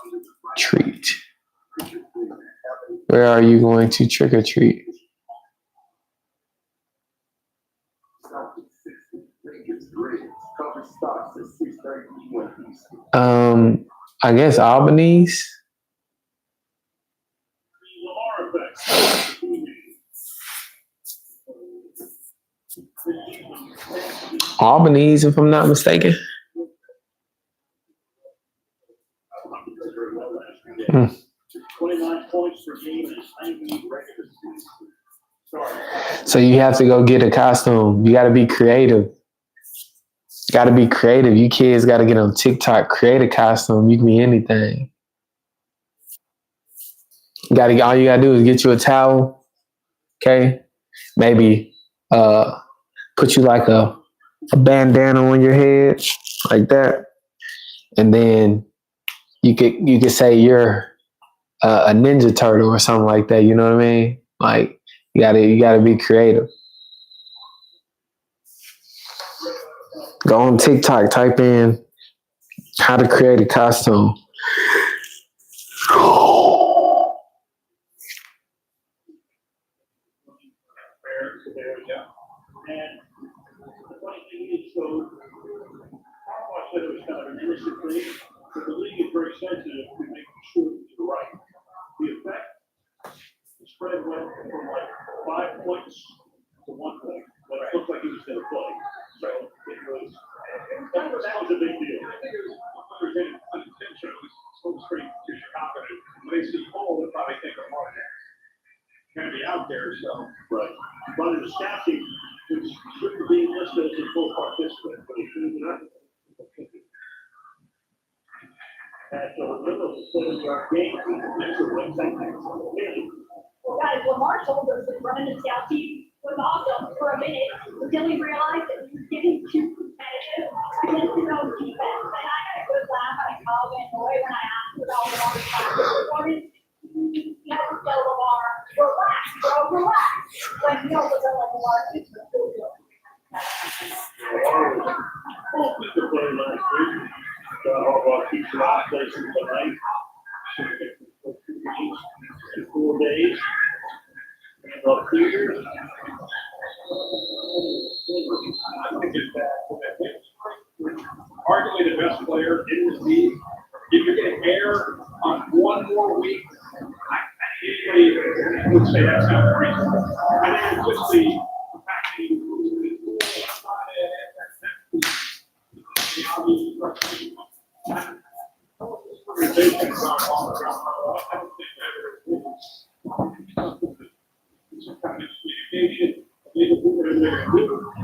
treat? Where are you going to trick or treat? I guess Albanese. Albanese, if I'm not mistaken. Hmm. 29 points per game and 90 regular season. So you have to go get a costume. You got to be creative. Got to be creative. You kids got to get on TikTok, create a costume. You can be anything. All you got to do is get you a towel. Okay, maybe put you like a bandana on your head like that, and then you could say you're a ninja turtle or something like that. You know what I mean? Like you gotta be creative. Go on TikTok, type in how to create a costume. There we go. And the funny thing is, so I said it was kind of an innocent thing, but the league is very sensitive to making sure that you're right. The effect, the spread went from like 5 points to 1 point, but it looked like he was going to play. So it was, that was a big deal. I think it was unintentional. It was pretty confident. When they see Cole, they'll probably think of Martin. Going to be out there, so right. But in the statute, which shouldn't be listed as a full participant, but it should be not. And so the middle of the 7-yard game, that's a win. Well, guys, Lamar told us that running the scout team was awesome for a minute until he realized that he was getting too competitive against his own defense. And I had a good laugh at Calvin Boy when I asked about Lamar's performance. Never tell Lamar, relax, bro, relax. When he knows that Lamar is still good. The play last week, Harbaugh keeps a lot of places tonight. 4 days. And clear. Arguably the best player in the league. If you're going to err on 1 more week, I would say that's not reasonable. I think it's just the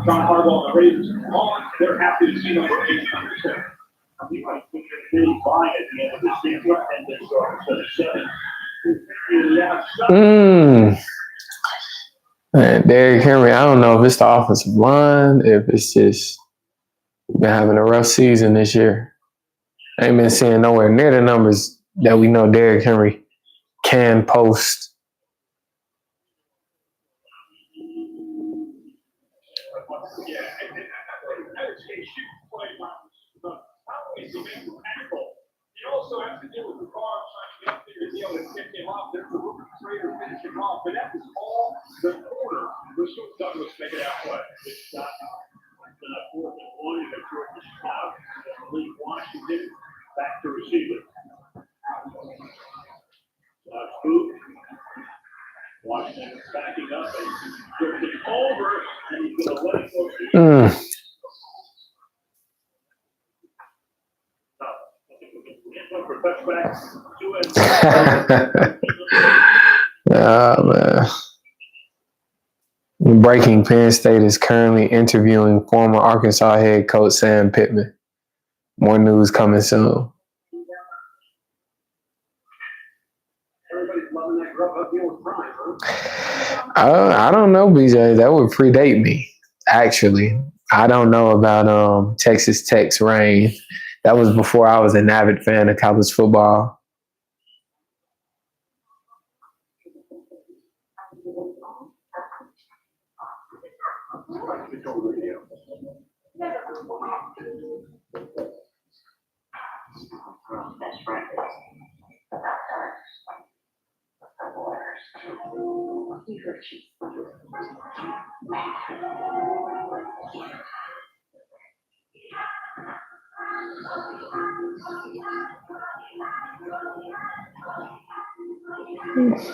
John Harbaugh and the Ravens are on. They're happy to see number 8. You might put your big buy at the end of the season and then start instead of 7. Man, Derrick Henry, I don't know if it's the offensive line, if it's just been having a rough season this year. I ain't been seeing nowhere near the numbers that we know Derrick Henry can post. You also have to deal with the car trying to get through the deal and pick him off. There's the rookie trader finishing off, but that was all the quarter. Douglas making that play. It's not 4th and 1, and they're short the spot. Malik Washington back to receiver. Boot. Washington backing up and flips it over, and he's going to let it go. Man. Breaking: Penn State is currently interviewing former Arkansas head coach Sam Pittman. More news coming soon. Everybody's loving that grub up here with Prime, huh? I don't know, BJ. That would predate me. Actually, I don't know about Texas Tech's reign. That was before I was an avid fan of college football.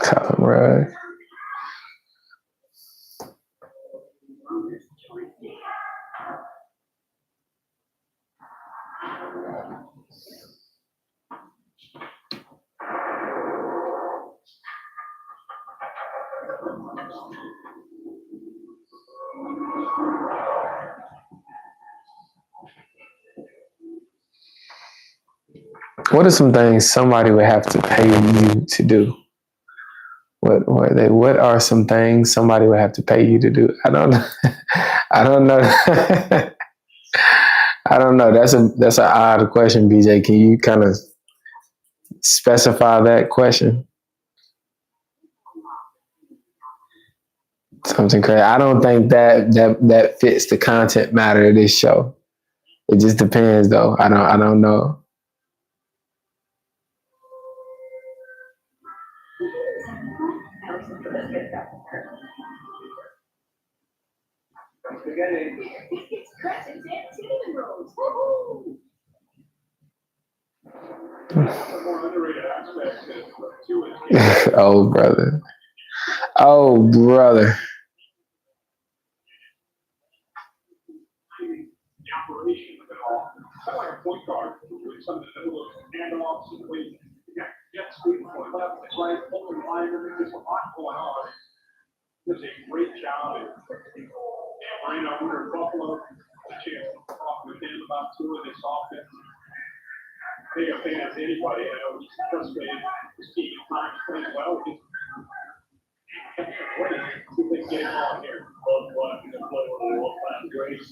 Colin Rugg. What are some things somebody would have to pay you to do? What are some things somebody would have to pay you to do? I don't know. I don't know. I don't know. That's an odd question, BJ. Can you kind of specify that question? Something crazy. I don't think that fits the content matter of this show. It just depends, though. I don't know. It's crescents and cinnamon rolls. Woo-hoo! Oh, brother. Oh, brother. The operation of it all. Kind of like a point guard doing some of the little handoffs and ways. You got jet sweep going left and right, pulling line, and there's a lot going on. Does a great job. And Marino, we were in Buffalo, a chance to talk with him about two of this offense. Big a fan as anybody. I know he's frustrated. His team at times playing well. Just see if they can get it on here. Both blocking and play with a world-class grace.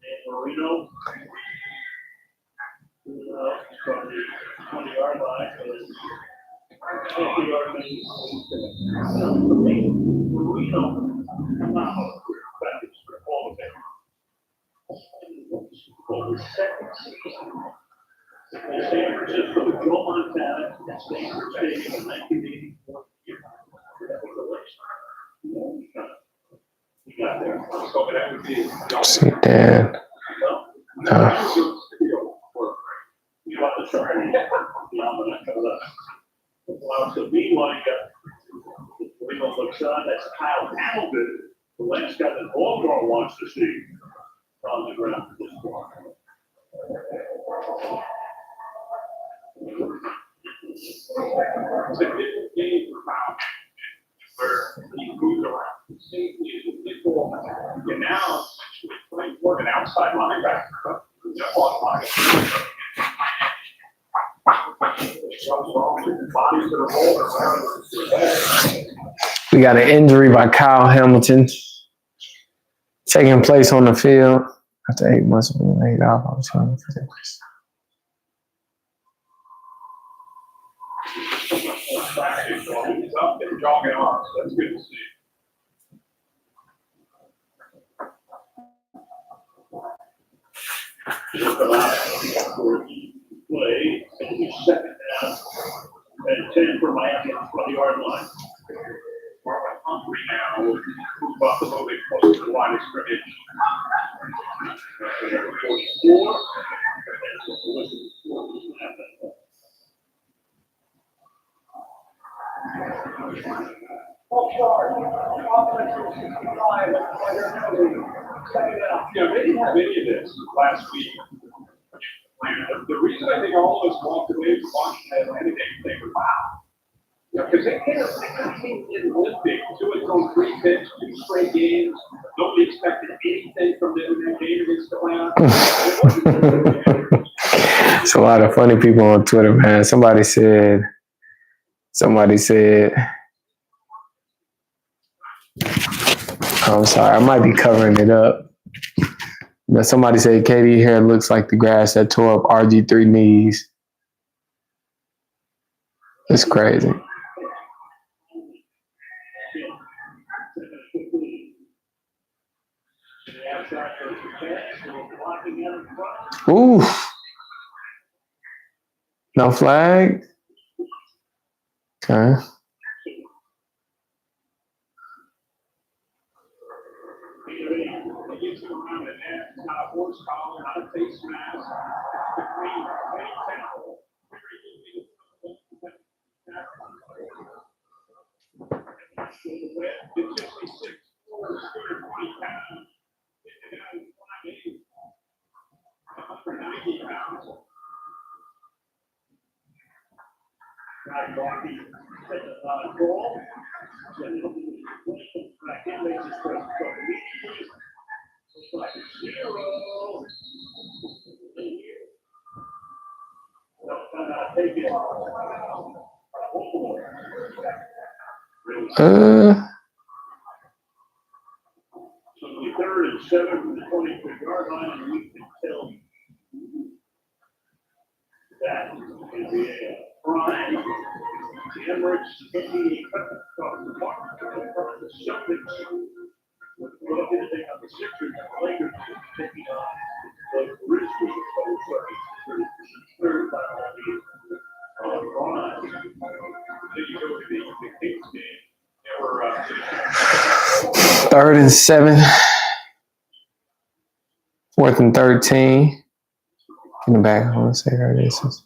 And Marino, from the 20-yard line, 50-yard line. Marino, phenomenal package for all of them. San Francisco, Joe Montana, Stanford Stadium in 1984. You got there. So that would be. See, Dan. So meanwhile, we don't look son. That's Kyle Hamilton. The last guy that Baltimore wants to see on the ground at this point. It's a good game for Kyle, where he moves around. And now, playing for an outside linebacker. We got an injury by Kyle Hamilton taking place on the field after 8 months of being laid off. I was trying to figure this. He's up there jogging off, so that's good to see. He'll come out for play, and he's second down, and 10 for Miami on the 20-yard line. Marlon Humphrey now will move up a little bit closer to the line of scrimmage. 44. Yeah, they didn't have any of this last week. The reason I think all of us walked away from watching that Atlantic game thing was wow. Because they kind of came in limping, 2-3 picks, 2 straight games. Nobody expected anything from them in that game against Atlanta. It's a lot of funny people on Twitter, man. Somebody said, I'm sorry, I might be covering it up. But somebody said KD hair looks like the grass that tore up RG3 knees. It's crazy. Ooh. No flag? Okay. Third and 7 from the 23-yard line, and we can tell that is the prime. The Emirates taking a cut across the mark across the Celtics. With anything on the Sixers and the Lakers taking on the Grizzlies. Third by all prime. Then you go to the Kings game. They were 3rd and 7. 4th and 13. In the back, I want to say her this is.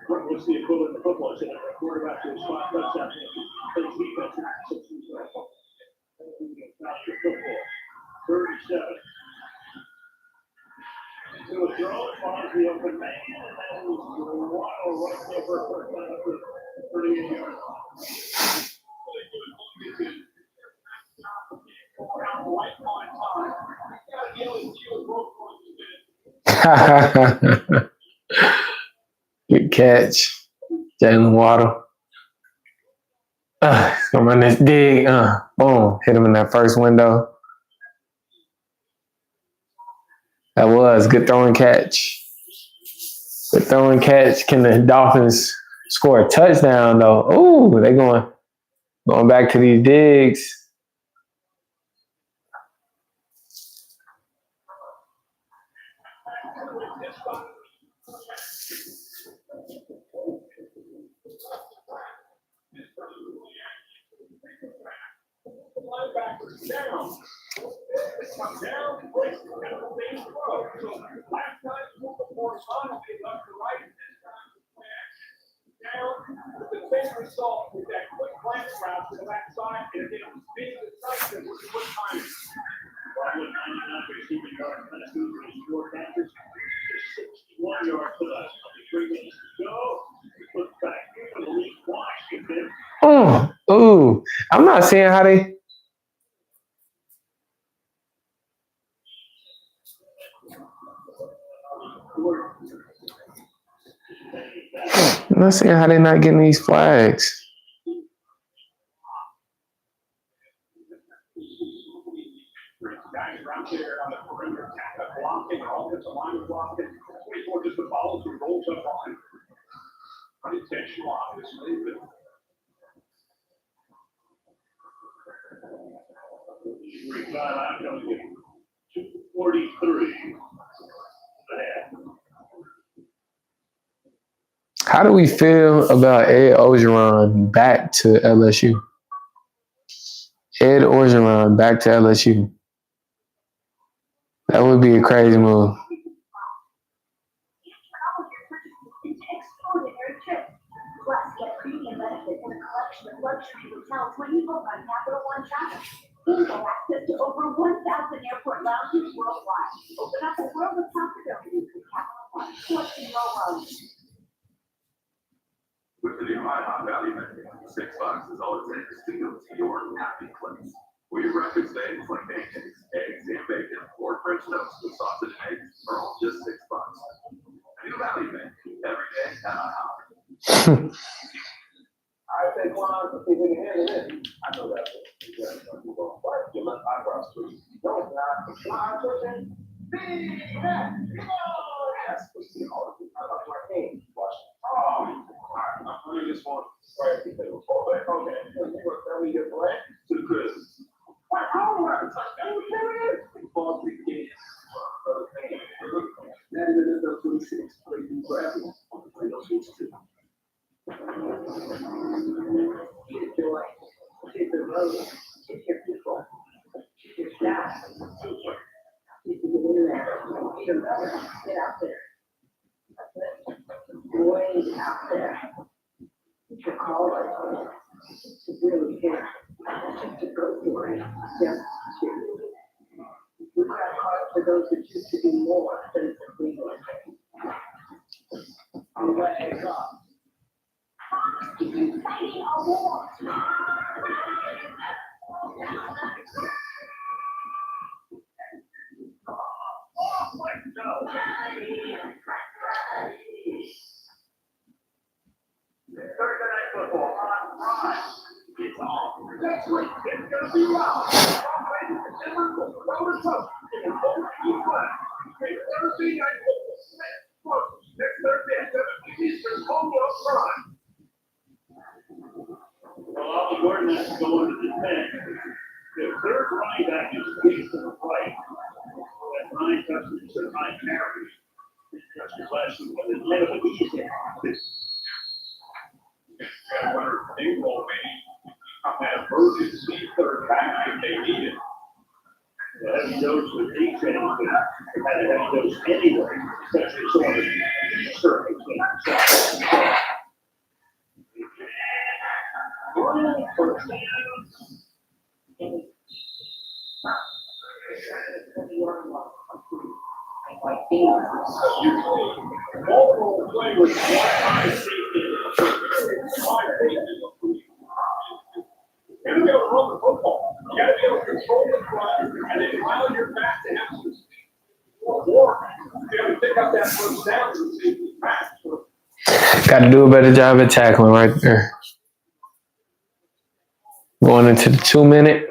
What's the equivalent of football? It's a quarterback to a spot touchdown. Plays defense. 37. So a throw finds the open man, and then Waddle right there for a first down up to 38 yards. Good catch, Jalen Waddle. Come on this dig. Boom. Hit him in that first window. That was good throwing catch. Good throwing catch. Can the Dolphins score a touchdown though? Ooh, they going back to these digs. Ooh, I'm not seeing how they. I'm not seeing how they're not getting these flags. Unintentional, obviously, but 243. How do we feel about Ed Orgeron back to LSU? Ed Orgeron back to LSU. That would be a crazy move. Access to over 1,000 airport lounges worldwide. Open up a world of possibilities with Capital One. What's in your world? With the new IHOP value menu, $6 is all it takes to go to your happy place. Where your breakfast things like pancakes, eggs, and bacon, or French toast with sausage and eggs are all just $6. A new value menu every day at IHOP. That's supposed to be all of them. Hey, watch. Oh, I just want to right because okay. You were very good, right? To the Chris. What? How do I touchdown? You serious? Ball three games. That is another 26. Play for everyone. Play those games too. Get joy. Get the road. Get your people. Get your staff. Get your. Get in there. Get them out. Get out there. Way out there. Get your caller. To really care. To go for it. Just to. We've got heart for those who choose to do more than simply one thing. Legs up. Fighting a war. Thursday night football on Rise. It's on. Next week, it's going to be wild. Thursday night football. Next Thursday at 7 Eastern, home of Prime. Well, Ollie Gordon has to go into the 10. The third running back is Gates to the right. That's 9 touchdowns and 9 carries. Touchdowns last week, but it's kind of an easy. They will be an emergency third back if they need it. The heavy dose of defense, but had a heavy dose anyway, especially so on the circumstances. Multiple play with high safety. Here we go, run the football. You got to be able to control the front and then allow your back to have some or be able to pick up that first down and see back. Got to do a better job at tackling right there. Going into the 2 minute.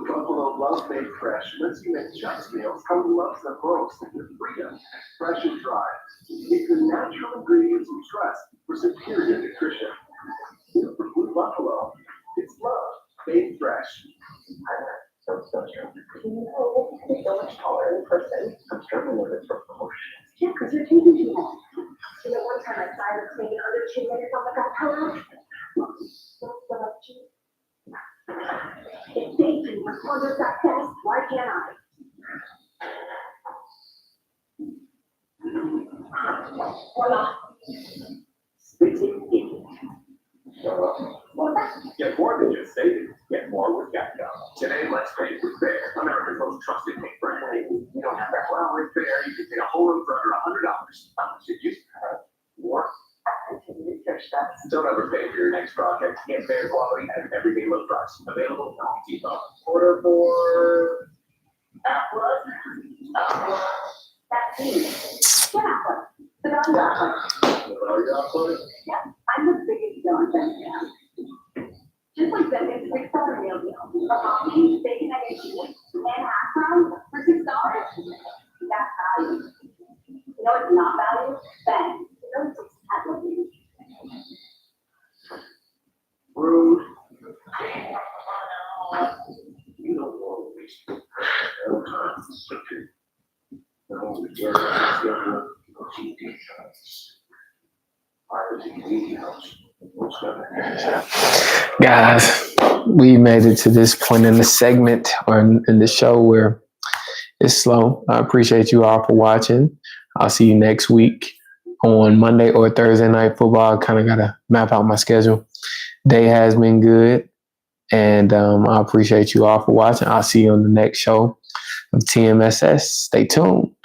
Buffalo loves made fresh. Let's you make Chuck's meals. How he loves them most. With freedom, fresh and dry. It's the natural ingredients we trust for superior nutrition. For Blue Buffalo, it's love made fresh. So true. You know, you're so much taller in person. I'm struggling with this for promotion. Yeah, because you're taking too long. You know, one time I tried to clean other cheerleaders on the back pillow. If they can record that test, why can't I? Voila. Get more than just savings. Get more with Geico. Today, let's pay with Bear, America's most trusted pay brand. You don't have that well with Bear. You can take a whole room for under $100. How much did you spend? More. Don't overpay for your next project. Get Bear quality at everyday low price. Available at Home Depot. Order for Atlas. That's me. What Atlas? The value Atlas. The value Atlas? Yeah, I'm the biggest yellow fan. Just like that, it's $6 meal deal. A coffee, bacon, egg, and cheese, and hash browns for $6. That's value. You know what's not value? Ben. You know what's Atlas? Rude. You don't want to waste no time. Guys, we made it to this point in the segment or in the show where it's slow. I appreciate you all for watching. I'll see you next week on Monday or Thursday night football. I kind of got to map out my schedule. Day has been good. And I appreciate you all for watching. I'll see you on the next show of TMSS. Stay tuned.